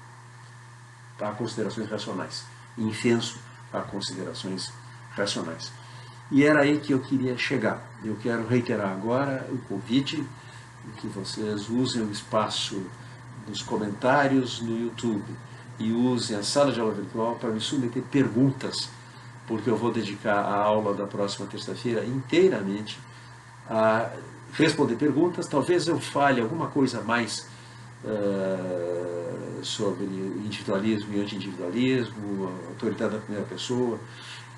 a considerações racionais, infenso a considerações racionais. E era aí que eu queria chegar. Eu quero reiterar agora o convite que vocês usem o espaço dos comentários no YouTube e usem a sala de aula virtual para me submeter perguntas, porque eu vou dedicar a aula da próxima terça-feira inteiramente a responder perguntas. Talvez eu fale alguma coisa mais sobre individualismo e anti-individualismo, autoridade da primeira pessoa,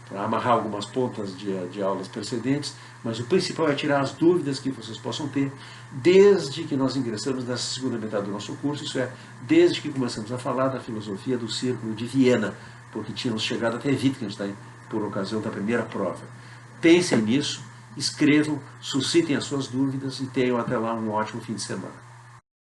para amarrar algumas pontas de aulas precedentes, mas o principal é tirar as dúvidas que vocês possam ter desde que nós ingressamos nessa segunda metade do nosso curso, isso é, desde que começamos a falar da filosofia do Círculo de Viena, porque tínhamos chegado até Wittgenstein por ocasião da primeira prova. Pensem nisso, escrevam, suscitem as suas dúvidas e tenham até lá um ótimo fim de semana.